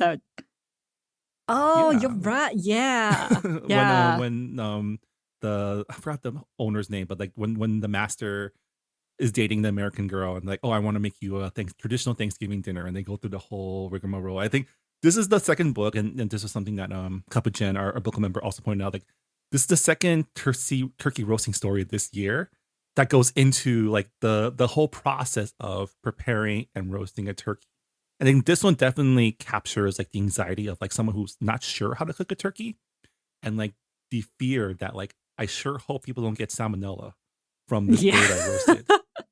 Oh, Yeah. you're right. Yeah. Yeah. when I forgot the owner's name, but like when the master is dating the American girl and like, oh, I want to make you a traditional Thanksgiving dinner, and they go through the whole rigmarole. I think this is the second book, and this is something that Kappa Jen, our book member, also pointed out. Like, this is the second turkey roasting story this year that goes into like the whole process of preparing and roasting a turkey. I think this one definitely captures like the anxiety of like someone who's not sure how to cook a turkey, and like the fear that like, I sure hope people don't get salmonella from this bird I roasted.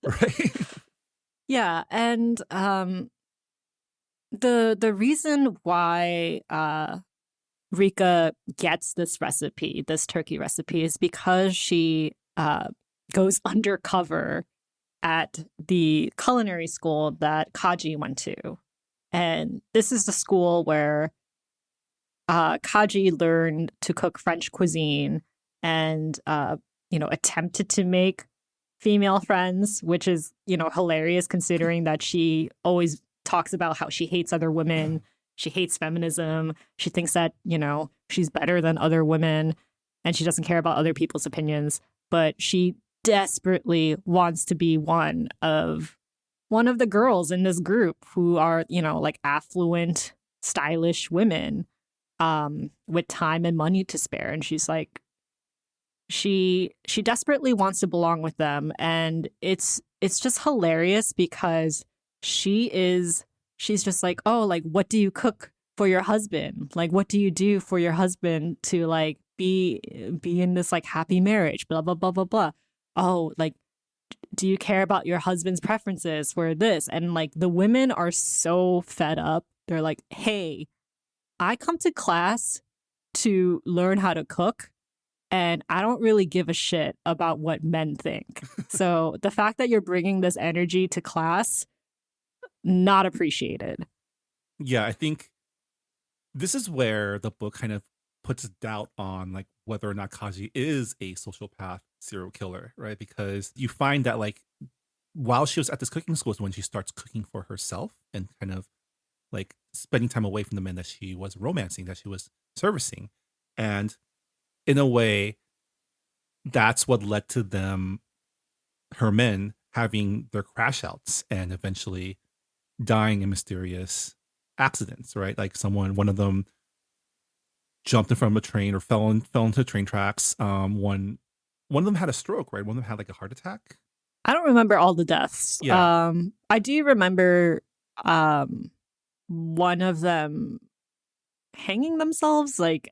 Right? Yeah, and the reason why Rika gets this recipe, this turkey recipe, is because she goes undercover at the culinary school that Kaji went to. And this is the school where Kaji learned to cook French cuisine and, attempted to make female friends, which is, hilarious considering that she always talks about how she hates other women she hates feminism. She thinks that, she's better than other women and she doesn't care about other people's opinions. But she desperately wants to be one of the girls in this group who are, like affluent, stylish women with time and money to spare. And she's like, she desperately wants to belong with them. And it's just hilarious because she's just like, oh, like, what do you cook for your husband? Like, what do you do for your husband to like be in this like happy marriage? Blah, blah, blah, blah, blah. Oh, like, do you care about your husband's preferences for this? And like the women are so fed up. They're like, hey, I come to class to learn how to cook. And I don't really give a shit about what men think. So the fact that you're bringing this energy to class, not appreciated. Yeah, I think this is where the book kind of puts doubt on like whether or not Kaji is a sociopath serial killer, right? Because you find that like while she was at this cooking school is when she starts cooking for herself and kind of like spending time away from the men that she was romancing, that she was servicing. And in a way, that's what led to her men having their crash outs and eventually dying in mysterious accidents, right? Like one of them jumped in front of a train or fell into train tracks. One of them had a stroke, right? One of them had like a heart attack. I don't remember all the deaths. Yeah. I do remember one of them hanging themselves. Like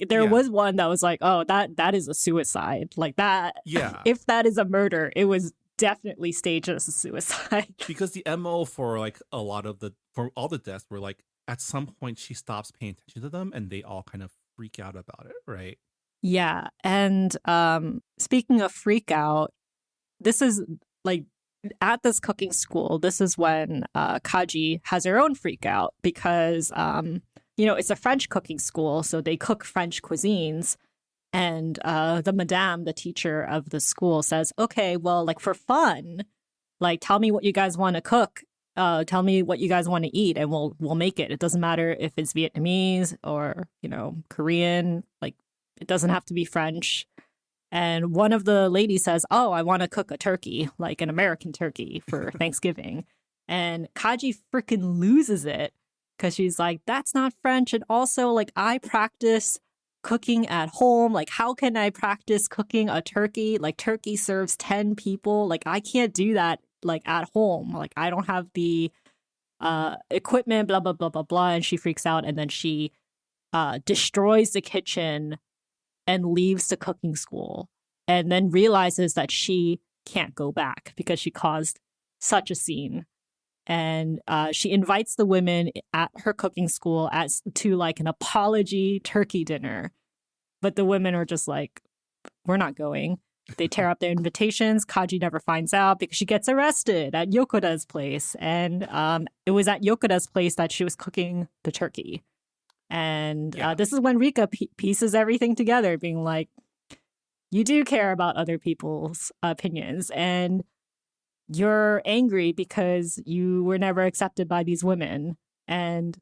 there was one that was like, oh, that is a suicide. Like that. Yeah. If that is a murder, it was definitely staged as a suicide. Because the MO for like for all the deaths were like at some point she stops paying attention to them and they all kind of freak out about it, right? Yeah. And speaking of freak out, this is like at this cooking school, this is when Kaji has her own freak out because, it's a French cooking school. So they cook French cuisines. And the madame, the teacher of the school says, okay, well, like for fun, like tell me what you guys want to cook. Tell me what you guys want to eat and we'll make it. It doesn't matter if it's Vietnamese or, Korean, like it doesn't have to be French. And one of the ladies says, oh, I want to cook a turkey, like an American turkey for Thanksgiving. And Kaji freaking loses it because she's like, that's not French. And also, like, I practice cooking at home. Like, how can I practice cooking a turkey? Like, turkey serves 10 people. Like, I can't do that, like, at home. Like, I don't have the equipment, blah, blah, blah, blah, blah. And she freaks out. And then she destroys the kitchen and leaves the cooking school and then realizes that she can't go back because she caused such a scene. And she invites the women at her cooking school to like an apology turkey dinner. But the women are just like, we're not going. They tear up their invitations. Kaji never finds out because she gets arrested at Yokoda's place. And it was at Yokoda's place that she was cooking the turkey. And this is when Rika pieces everything together, being like, you do care about other people's opinions. And you're angry because you were never accepted by these women. And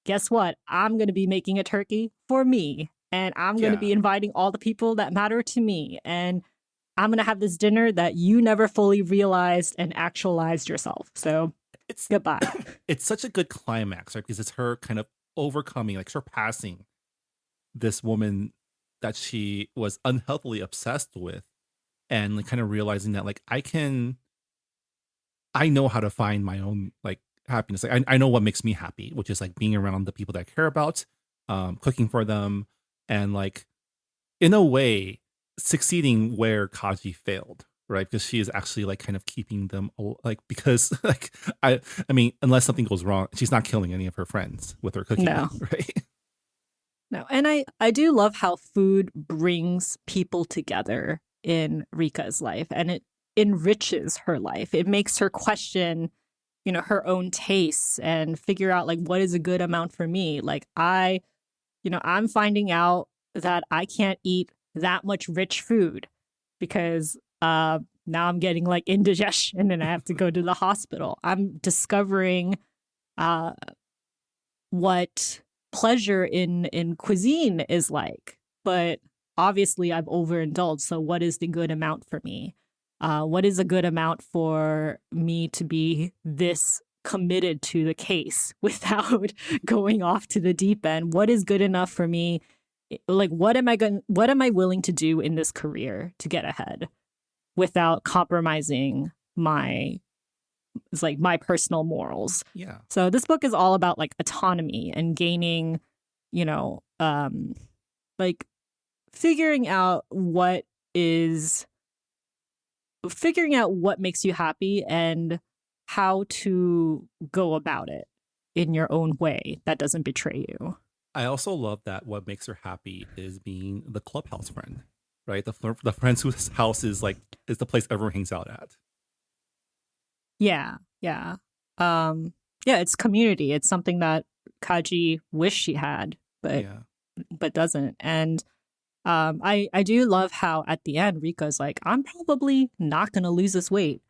guess what? I'm going to be making a turkey for me. And I'm going to be inviting all the people that matter to me. And I'm going to have this dinner that you never fully realized and actualized yourself. So goodbye. It's such a good climax, right? Because it's her kind of overcoming, like surpassing this woman that she was unhealthily obsessed with and like kind of realizing that like I know how to find my own like happiness. Like I know what makes me happy, which is like being around the people that I care about, cooking for them, and like in a way succeeding where Kaji failed, right? Because she is actually like kind of keeping them like because like I mean unless something goes wrong, she's not killing any of her friends with her cooking, no. right? No, and I do love how food brings people together in Rika's life, and it enriches her life. It makes her question, her own tastes and figure out like what is a good amount for me. Like I'm finding out that I can't eat that much rich food because now I'm getting like indigestion and I have to go to the hospital. I'm discovering what pleasure in cuisine is like. But obviously I've overindulged. So what is the good amount for me? What is a good amount for me to be this committed to the case without going off to the deep end? What is good enough for me? Like, what am I willing to do in this career to get ahead without compromising my personal morals? Yeah. So this book is all about like autonomy and gaining, like figuring out what makes you happy and how to go about it in your own way that doesn't betray you. I also love that what makes her happy is being the clubhouse friend, right? The friends whose house is the place everyone hangs out at. Yeah. It's community. It's something that Kaji wished she had, but doesn't. And I do love how at the end Rika's like, I'm probably not gonna lose this weight.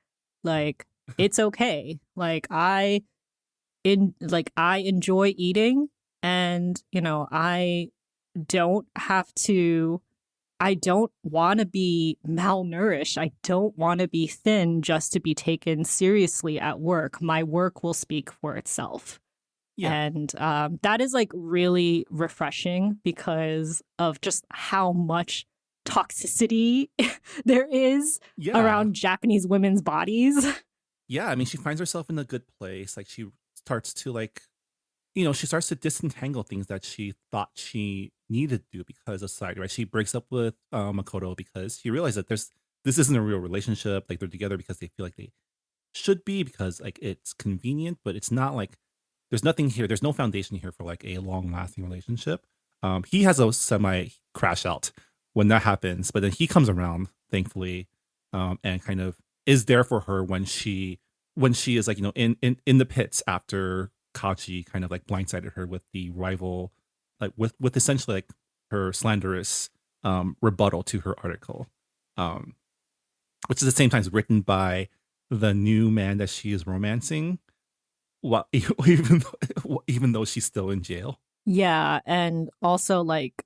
Like, it's okay. Like I enjoy eating, and I don't want to be malnourished. I don't want to be thin just to be taken seriously at work. My work will speak for itself. Yeah. And that is like really refreshing because of just how much toxicity there is around Japanese women's bodies. Yeah, I mean, she finds herself in a good place. Like, she starts to she starts to disentangle things that she thought she needed to do because of society, right? She breaks up with Makoto because she realized that this isn't a real relationship. Like, they're together because they feel like they should be, because like it's convenient, but it's not like there's nothing here. There's no foundation here for like a long lasting relationship. He has a semi crash out when that happens, but then he comes around, thankfully, and kind of is there for her when she is like, in the pits after Kachi kind of like blindsided her with the rival, like with essentially like her slanderous rebuttal to her article, which is at the same time written by the new man that she is romancing, even though she's still in jail. Yeah, and also like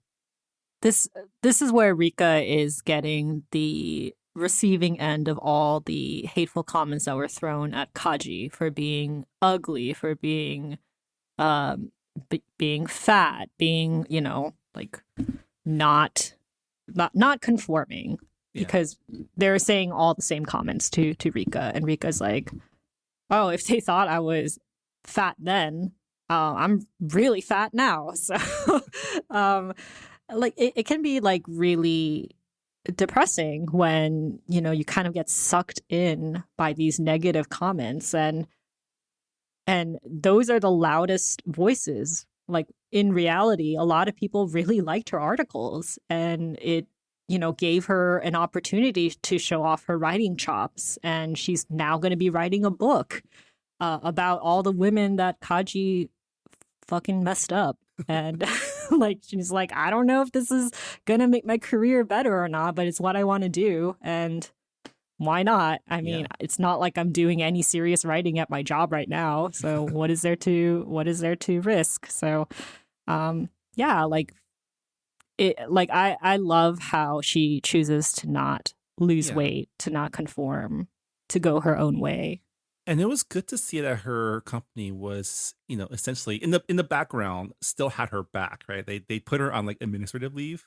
this is where Rika is getting the receiving end of all the hateful comments that were thrown at Kaji for being ugly, for being being fat, being like not conforming, because they're saying all the same comments to Rika, and Rika's like, oh, if they thought I was fat then, I'm really fat now. So like it can be like really depressing when you kind of get sucked in by these negative comments, and those are the loudest voices. Like, in reality, a lot of people really liked her articles, and it gave her an opportunity to show off her writing chops, and she's now going to be writing a book about all the women that Kaji fucking messed up. And like, she's like, I don't know if this is gonna make my career better or not, but it's what I want to do, and why not? I mean, it's not like I'm doing any serious writing at my job right now, so what is there to risk? So like I love how she chooses to not lose weight, to not conform, to go her own way. And it was good to see that her company was, essentially in the background still had her back, right? They put her on like administrative leave,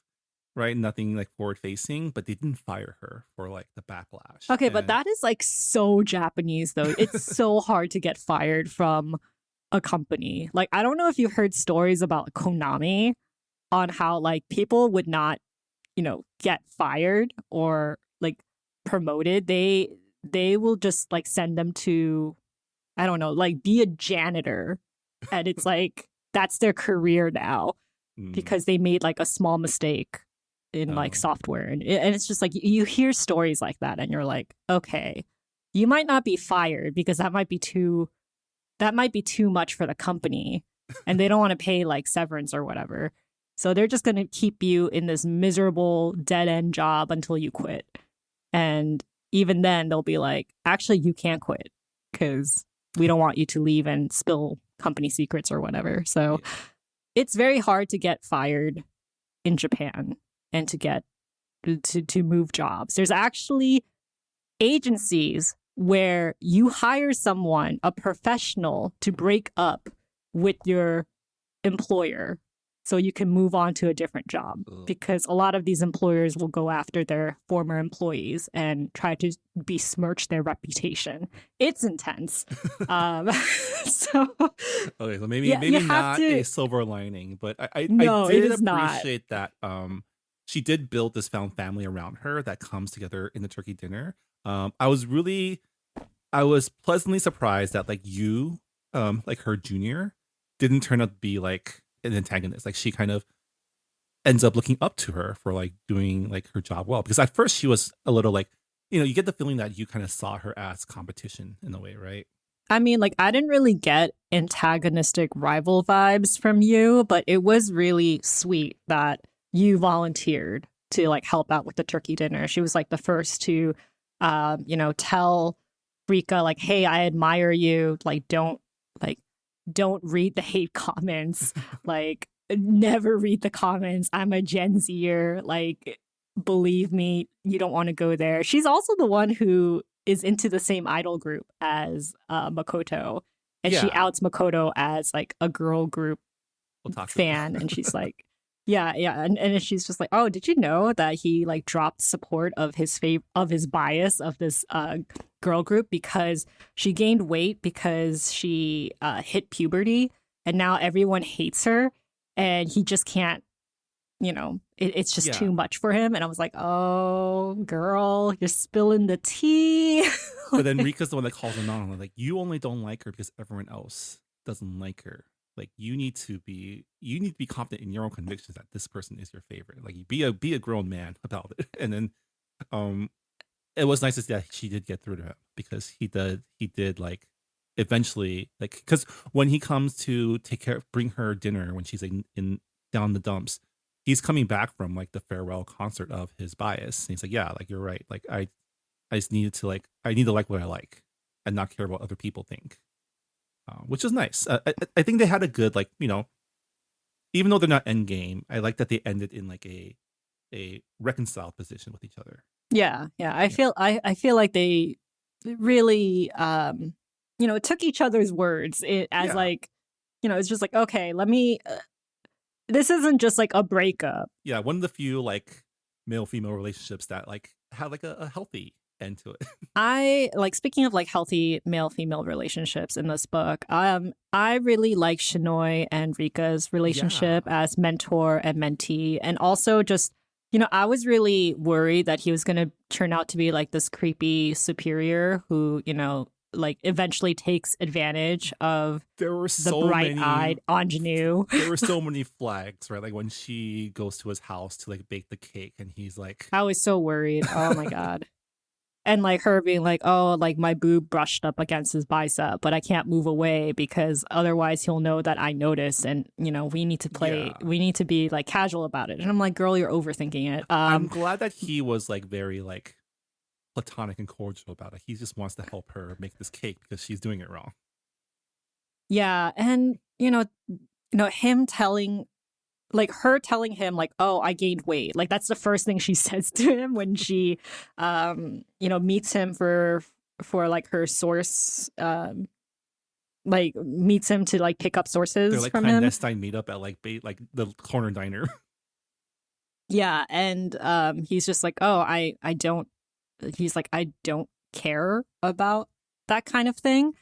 right? Nothing like forward facing, but they didn't fire her for like the backlash. Okay, but that is like so Japanese though. It's so hard to get fired from a company. Like, I don't know if you've heard stories about Konami on how like people would not, get fired or like promoted. They will just like send them to, I don't know, like be a janitor. And it's like, that's their career now because they made like a small mistake in like software. And it's just like, you hear stories like that and you're like, okay, you might not be fired because that might be too much for the company. And they don't want to pay like severance or whatever. So they're just going to keep you in this miserable dead end job until you quit. And even then they'll be like, actually, you can't quit because we don't want you to leave and spill company secrets or whatever. So Yeah. it's very hard to get fired in Japan and to get to move jobs. There's actually agencies where you hire someone, a professional, to break up with your employer so you can move on to a different job. Ugh. Because a lot of these employers will go after their former employees and try to besmirch their reputation. It's intense. So Okay, so maybe Yeah, you have not to- a silver lining, but I No, it did is not. appreciate that she did build this found family around her that comes together in the turkey dinner. I was pleasantly surprised that like you, like her junior, didn't turn out to be like an antagonist. Like she kind of ends up looking up to her for like doing like her job well. Because at first she was a little like, you get the feeling that you kind of saw her as competition in a way, right? I mean, like, I didn't really get antagonistic rival vibes from you, but it was really sweet that you volunteered to like help out with the turkey dinner. She was like the first to, tell Rika like, "Hey, I admire you. Like, don't read the hate comments. Like, never read the comments. I'm a Gen Zer. Like, believe me, you don't want to go there." She's also the one who is into the same idol group as Makoto, and she Yeah. outs Makoto as like a girl group Otaku. fan, and she's like, yeah, and she's just like, "Oh, did you know that he like dropped support of his bias of this girl group because she gained weight because she hit puberty, and now everyone hates her, and he just can't, it's just Yeah. too much for him." And I was like, "Oh, girl, you're spilling the tea." But then Rika's the one that calls him out on it, like, you only don't like her because everyone else doesn't like her. Like you need to be confident in your own convictions that this person is your favorite. Like be a grown man about it. And then it was nice to see that she did get through to him because he did like eventually, like, because when he comes to bring her dinner when she's like in down in the dumps, he's coming back from like the farewell concert of his bias. And he's like, yeah, like you're right. Like I just needed to like what I like and not care what other people think. Which is nice. I think they had a good, like, even though they're not end game, I like that they ended in like a reconciled position with each other. Yeah. I feel like they really took each other's words as Yeah. like, it's just like, okay, let me this isn't just like a breakup. Yeah, one of the few like male-female relationships that like had like a healthy end to it. I like, speaking of like healthy male-female relationships in this book, I really like Shinoi and Rika's relationship as mentor and mentee, and also just, I was really worried that he was going to turn out to be like this creepy superior who, like eventually takes advantage of There were the so bright-eyed ingenue. There were so many flags, right? Like when she goes to his house to like bake the cake, and he's like, I was so worried. Oh my God. And like her being like, "Oh, like my boob brushed up against his bicep, but I can't move away because otherwise he'll know that I noticed. And, we need to be like casual about it." And I'm like, "Girl, you're overthinking it." I'm glad that he was like very like platonic and cordial about it. He just wants to help her make this cake because she's doing it wrong. Yeah. And, him telling, like her telling him like, "Oh, I gained weight." Like that's the first thing she says to him when she, meets him for like her source, like meets him to like pick up sources They're like from him. clandestine meetup at like the corner diner. Yeah, and he's just like, "Oh, I don't." He's like, "I don't care about that kind of thing."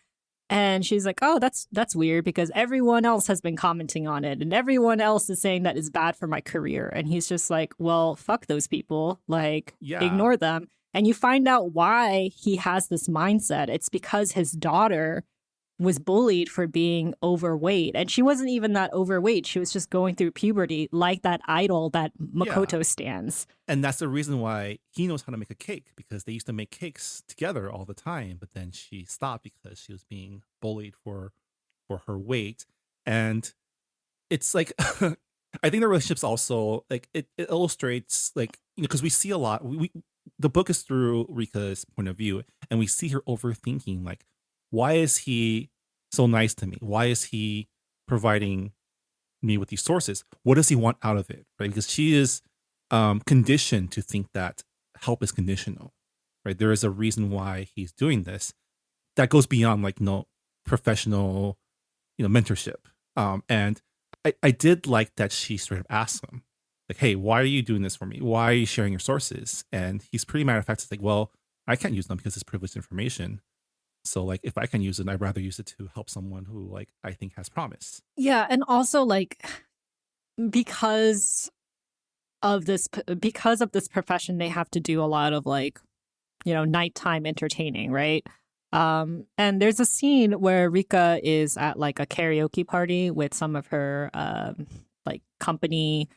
And she's like, "Oh, that's weird because everyone else has been commenting on it and everyone else is saying that it's bad for my career." And he's just like, "Well, fuck those people. Like, Yeah. ignore them." And you find out why he has this mindset. It's because his daughter was bullied for being overweight. And she wasn't even that overweight. She was just going through puberty like that idol that Makoto stands. And that's the reason why he knows how to make a cake, because they used to make cakes together all the time. But then she stopped because she was being bullied for her weight. And it's like, I think the relationship's also like, it illustrates like, because we see a lot, the book is through Rika's point of view, and we see her overthinking, like, why is he so nice to me? Why is he providing me with these sources? What does he want out of it? Right? Because she is conditioned to think that help is conditional. Right? There is a reason why he's doing this that goes beyond like professional, mentorship. And I did like that she sort of asked him, like, hey, why are you doing this for me? Why are you sharing your sources? And he's pretty matter of fact, it's like, well, I can't use them because it's privileged information. So like if I can use it, I'd rather use it to help someone who like I think has promise. Yeah, and also like because of this profession, they have to do a lot of like, nighttime entertaining, right? And there's a scene where Rika is at like a karaoke party with some of her like company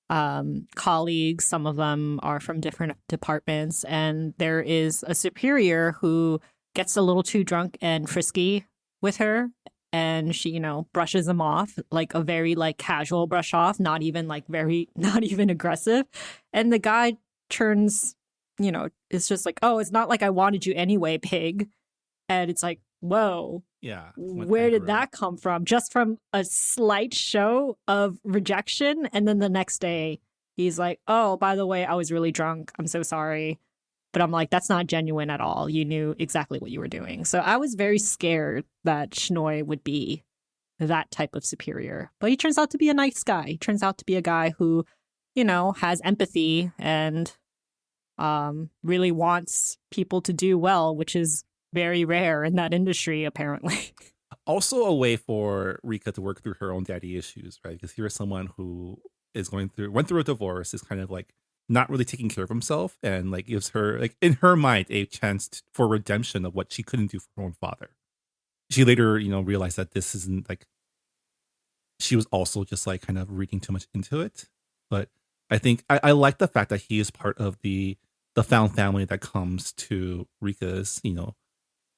colleagues. Some of them are from different departments, and there is a superior who gets a little too drunk and frisky with her, and she brushes him off, like a very like casual brush off, not even aggressive. And the guy turns, it's just like, oh, it's not like I wanted you anyway, pig. And it's like, whoa, Yeah. where did that come from? Just from a slight show of rejection. And then the next day he's like, oh, by the way, I was really drunk, I'm so sorry. But I'm like, that's not genuine at all. You knew exactly what you were doing. So I was very scared that Shinoi would be that type of superior. But he turns out to be a nice guy. He turns out to be a guy who, has empathy and really wants people to do well, which is very rare in that industry, apparently. Also a way for Rika to work through her own daddy issues, right? Because here's someone who went through a divorce, is kind of like not really taking care of himself, and like gives her, like in her mind, a chance for redemption of what she couldn't do for her own father. She later, realized that this isn't like, she was also just like kind of reading too much into it. But I think I like the fact that he is part of the found family that comes to Rika's,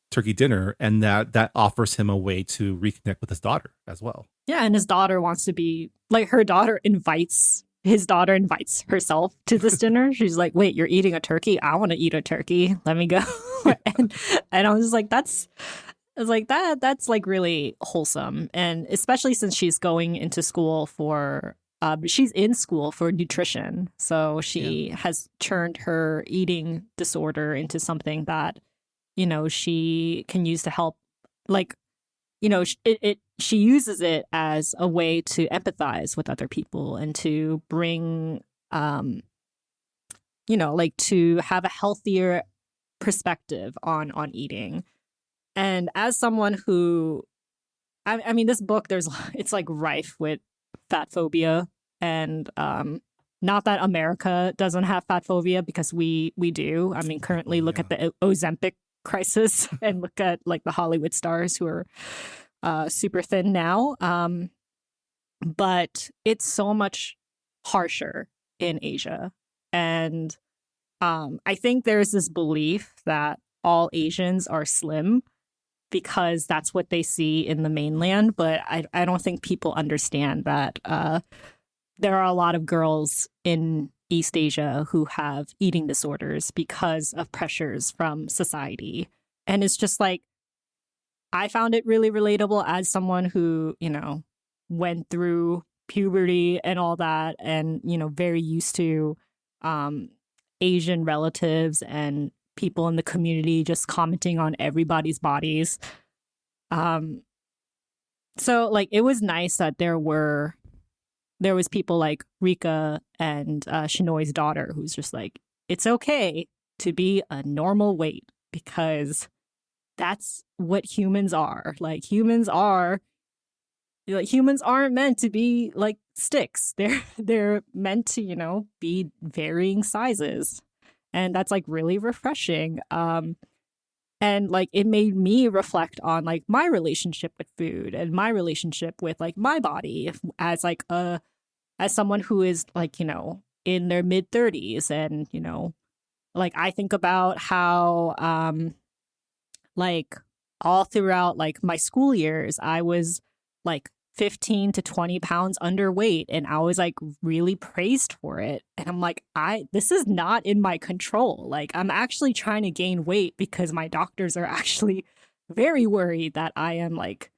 turkey dinner, and that offers him a way to reconnect with his daughter as well. Yeah, and his daughter wants to be like, his daughter invites herself to this dinner. She's like, wait, you're eating a turkey? I want to eat a turkey. Let me go. and I was like, that's like really wholesome. And especially since she's going into school for, she's in school for nutrition. So she has turned her eating disorder into something that, she can use to help, like, she uses it as a way to empathize with other people and to bring, like to have a healthier perspective on eating. And as someone who, I mean, this book, it's like rife with fat phobia, and not that America doesn't have fat phobia, because we do. I mean, currently look at the Ozempic crisis and look at like the Hollywood stars who are super thin now. But it's so much harsher in Asia. And I think there's this belief that all Asians are slim because that's what they see in the mainland. But I don't think people understand that there are a lot of girls in East Asia who have eating disorders because of pressures from society. And it's just like, I found it really relatable as someone who, went through puberty and all that, and, very used to Asian relatives and people in the community just commenting on everybody's bodies. So like, it was nice that there was people like Rika and Shinoi's daughter who's just like, it's okay to be a normal weight because that's what humans are. Like humans aren't meant to be like sticks. They're meant to, be varying sizes. And that's like really refreshing. And like it made me reflect on like my relationship with food and my relationship with like my body as like as someone who is like, in their mid 30s. And, like I think about how like all throughout like my school years, I was like 15 to 20 pounds underweight, and I was like really praised for it. And I'm like, this is not in my control. Like I'm actually trying to gain weight because my doctors are actually very worried that I am like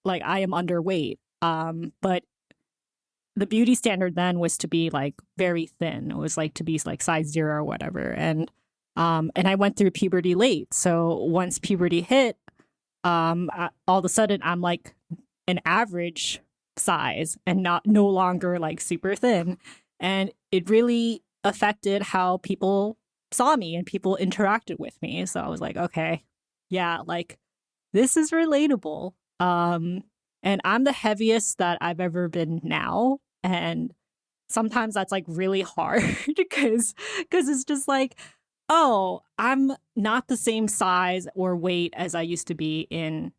like I am underweight. But the beauty standard then was to be like very thin. It was like to be like size 0 or whatever. And I went through puberty late. So once puberty hit, all of a sudden I'm like an average size and no longer like super thin. And it really affected how people saw me and people interacted with me. So I was like, okay, yeah, like this is relatable. And I'm the heaviest that I've ever been now. And sometimes that's like really hard because it's just like, oh, I'm not the same size or weight as I used to be in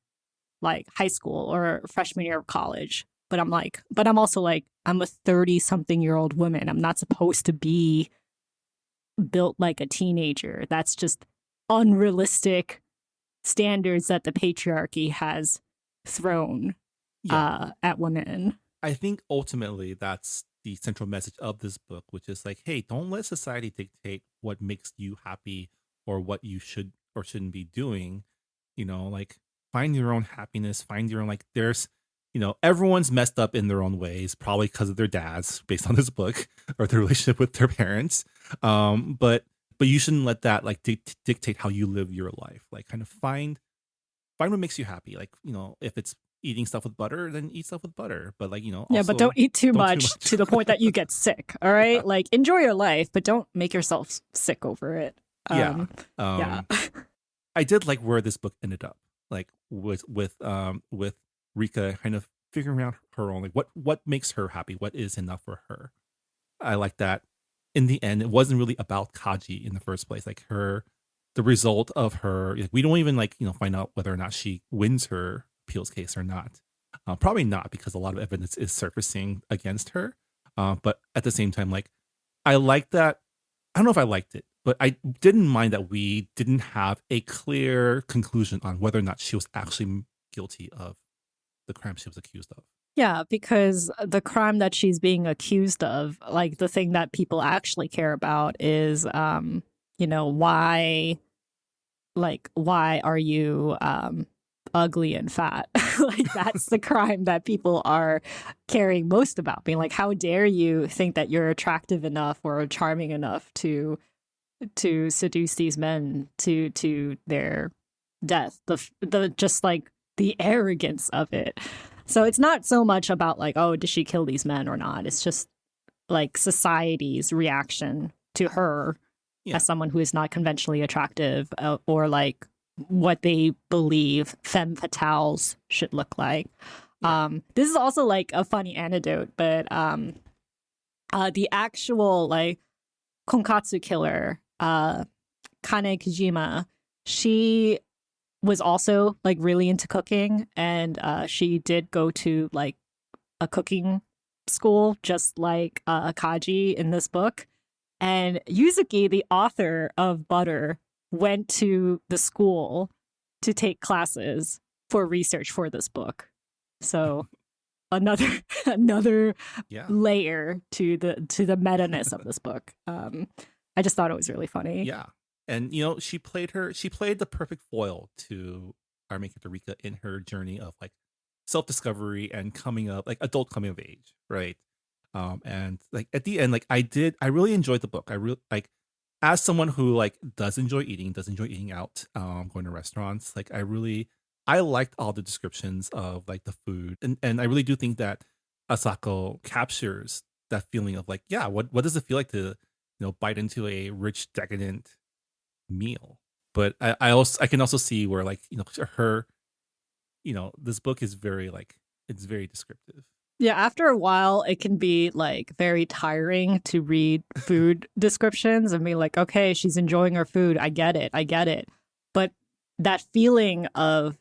like high school or freshman year of college. But I'm also like, I'm a 30-something-year-old woman. I'm not supposed to be built like a teenager. That's just unrealistic standards that the patriarchy has thrown at women. I think ultimately that's the central message of this book, which is like, hey, don't let society dictate what makes you happy or what you should or shouldn't be doing. You know, like find your own happiness, find your own, like there's, you know, everyone's messed up in their own ways, probably because of their dads based on this book or their relationship with their parents. But you shouldn't let that like dictate how you live your life. Like kind of find what makes you happy. Like, you know, if it's eating stuff with butter, then eat stuff with butter. But like, you know, yeah, but don't eat too much to the point that you get sick. All right. Yeah. Like enjoy your life, but don't make yourself sick over it. Yeah. I did like where this book ended up, like with Rika kind of figuring out her own, like what makes her happy, what is enough for her. I like that. In the end, it wasn't really about Kaji in the first place. Like the result of her, like, we don't even like, you know, find out whether or not she wins her appeals case or not. Probably not, because a lot of evidence is surfacing against her. But at the same time, like I like that. I don't know if I liked it, but I didn't mind that we didn't have a clear conclusion on whether or not she was actually guilty of the crime she was accused of. Yeah, because the crime that she's being accused of, like the thing that people actually care about is, you know, why are you ugly and fat? Like that's the crime that people are caring most about. Being like, how dare you think that you're attractive enough or charming enough to seduce these men to their death? The just like the arrogance of it. So it's not so much about like, oh, did she kill these men or not? It's just like society's reaction to her as someone who is not conventionally attractive, or like what they believe femme fatales should look like. This is also like a funny anecdote, but the actual like konkatsu killer, Kane Kijima, she was also like really into cooking, and she did go to like a cooking school just like Kaji in this book. And Yuzuki, the author of Butter, went to the school to take classes for research for this book. So another layer to the meta-ness of this book. I just thought it was really funny. Yeah. And you know, she played the perfect foil to our main character Rika in her journey of like self-discovery and coming up, like adult coming of age, right? And like at the end, like I really enjoyed the book. I really like, as someone who like does enjoy eating out, going to restaurants, like I liked all the descriptions of like the food, and I really do think that Asako captures that feeling of like, yeah, what does it feel like to, you know, bite into a rich, decadent meal? But I can also see where, like, you know, her, you know, this book is very like, it's very descriptive. Yeah, after a while, it can be like very tiring to read food descriptions and be like, okay, she's enjoying her food. I get it. But that feeling of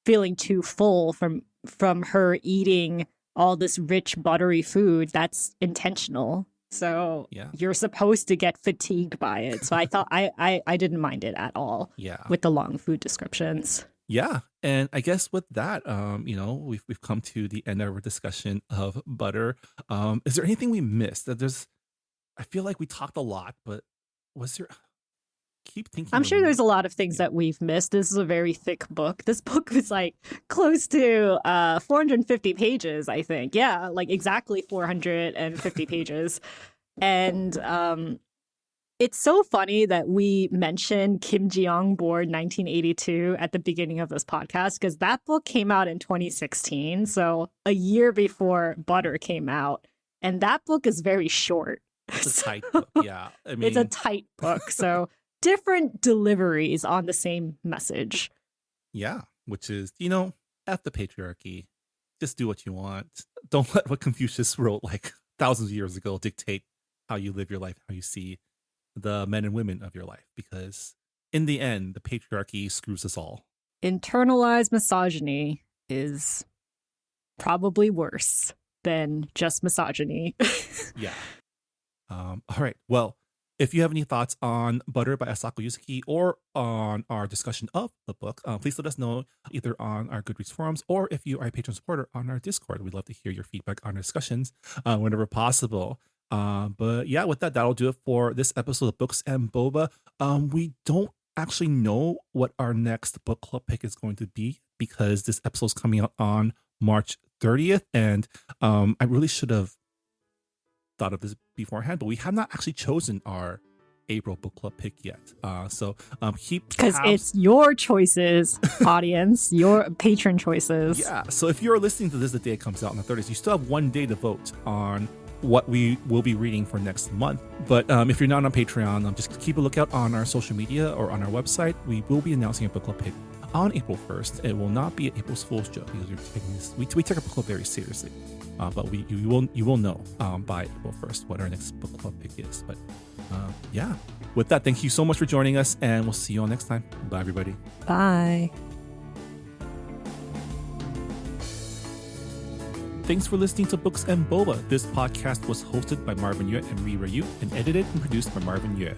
feeling too full from her eating all this rich, buttery food, that's intentional. So you're supposed to get fatigued by it. So I thought I didn't mind it at all. Yeah. With the long food descriptions. Yeah, and I guess with that, you know, we've come to the end of our discussion of Butter. Is there anything we missed? I feel like we talked a lot, but was there? keep thinking. I'm sure there's a lot of things that we've missed. This is a very thick book. This book was like close to 450 pages, I think. Yeah, like exactly 450 pages. And it's so funny that we mentioned Kim Ji-young Board 1982 at the beginning of this podcast, because that book came out in 2016, so a year before Butter came out. And that book is very short. It's a tight book, yeah. I mean, it's a tight book, so different deliveries on the same message. Yeah, which is, F the patriarchy. Just do what you want. Don't let what Confucius wrote like thousands of years ago dictate how you live your life, how you see the men and women of your life. Because in the end, the patriarchy screws us all. Internalized misogyny is probably worse than just misogyny. Yeah. All right. Well, if you have any thoughts on Butter by Asako Yuzuki or on our discussion of the book, please let us know either on our Goodreads forums or if you are a patron supporter on our Discord. We'd love to hear your feedback on our discussions whenever possible. But yeah, with that, that'll do it for this episode of Books and Boba. We don't actually know what our next book club pick is going to be because this episode is coming out on March 30th. And I really should have thought of this beforehand, but we have not actually chosen our April book club pick yet. So keep because it's your choices, audience, your patron choices. Yeah. So if you're listening to this the day it comes out on the 30th, you still have one day to vote on what we will be reading for next month. But if you're not on Patreon, just keep a lookout on our social media or on our website. We will be announcing a book club pick on April 1st. It will not be an April Fool's joke because we're taking this. We take our book club very seriously. But you will know by April 1st what our next book club pick is. But yeah, with that, thank you so much for joining us, and we'll see you all next time. Bye, everybody. Bye. Thanks for listening to Books and Boba. This podcast was hosted by Marvin Yue and Rira Yu and edited and produced by Marvin Yue.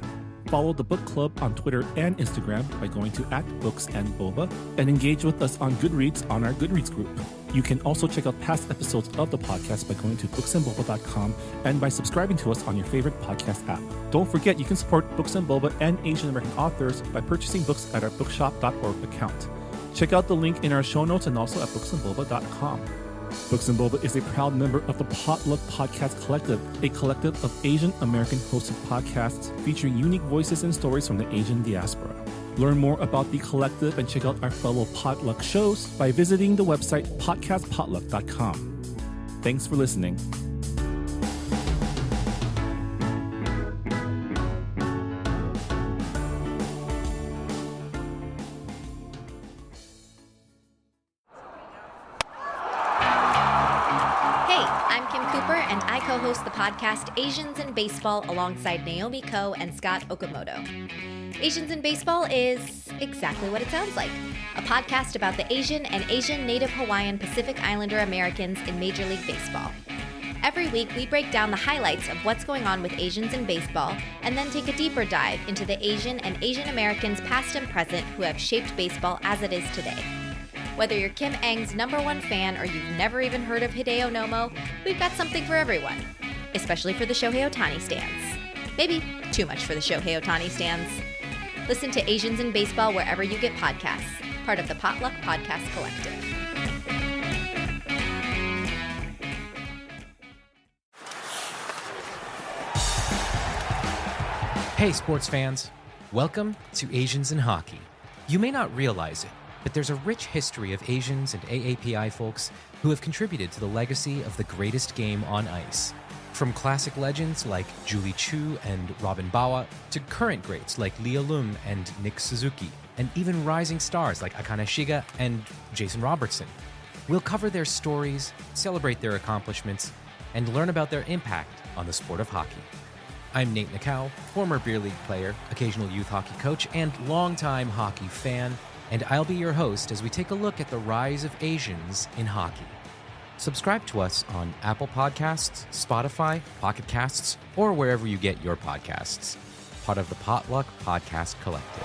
Follow the book club on Twitter and Instagram by going to @BooksandBoba and engage with us on Goodreads on our Goodreads group. You can also check out past episodes of the podcast by going to booksandboba.com and by subscribing to us on your favorite podcast app. Don't forget, you can support Books and Boba and Asian American authors by purchasing books at our bookshop.org account. Check out the link in our show notes and also at booksandboba.com. Books and Boba is a proud member of the Potluck Podcast Collective, a collective of Asian American hosted podcasts featuring unique voices and stories from the Asian diaspora. Learn more about the collective and check out our fellow Potluck shows by visiting the website podcastpotluck.com. Thanks for listening. Co-host the podcast Asians in Baseball alongside Naomi Ko and Scott Okamoto. Asians in Baseball is exactly what it sounds like. A podcast about the Asian and Asian Native Hawaiian Pacific Islander Americans in Major League Baseball. Every week, we break down the highlights of what's going on with Asians in baseball and then take a deeper dive into the Asian and Asian Americans past and present who have shaped baseball as it is today. Whether you're Kim Eng's #1 fan or you've never even heard of Hideo Nomo, we've got something for everyone, especially for the Shohei Ohtani stans. Maybe too much for the Shohei Ohtani stans. Listen to Asians in Baseball wherever you get podcasts, part of the Potluck Podcast Collective. Hey sports fans, welcome to Asians in Hockey. You may not realize it, but there's a rich history of Asians and AAPI folks who have contributed to the legacy of the greatest game on ice. From classic legends like Julie Chu and Robin Bawa, to current greats like Leah Lum and Nick Suzuki, and even rising stars like Akane Shiga and Jason Robertson. We'll cover their stories, celebrate their accomplishments, and learn about their impact on the sport of hockey. I'm Nate Nakau, former beer league player, occasional youth hockey coach, and longtime hockey fan, and I'll be your host as we take a look at the rise of Asians in hockey. Subscribe to us on Apple Podcasts, Spotify, Pocket Casts, or wherever you get your podcasts. Part of the Potluck Podcast Collective.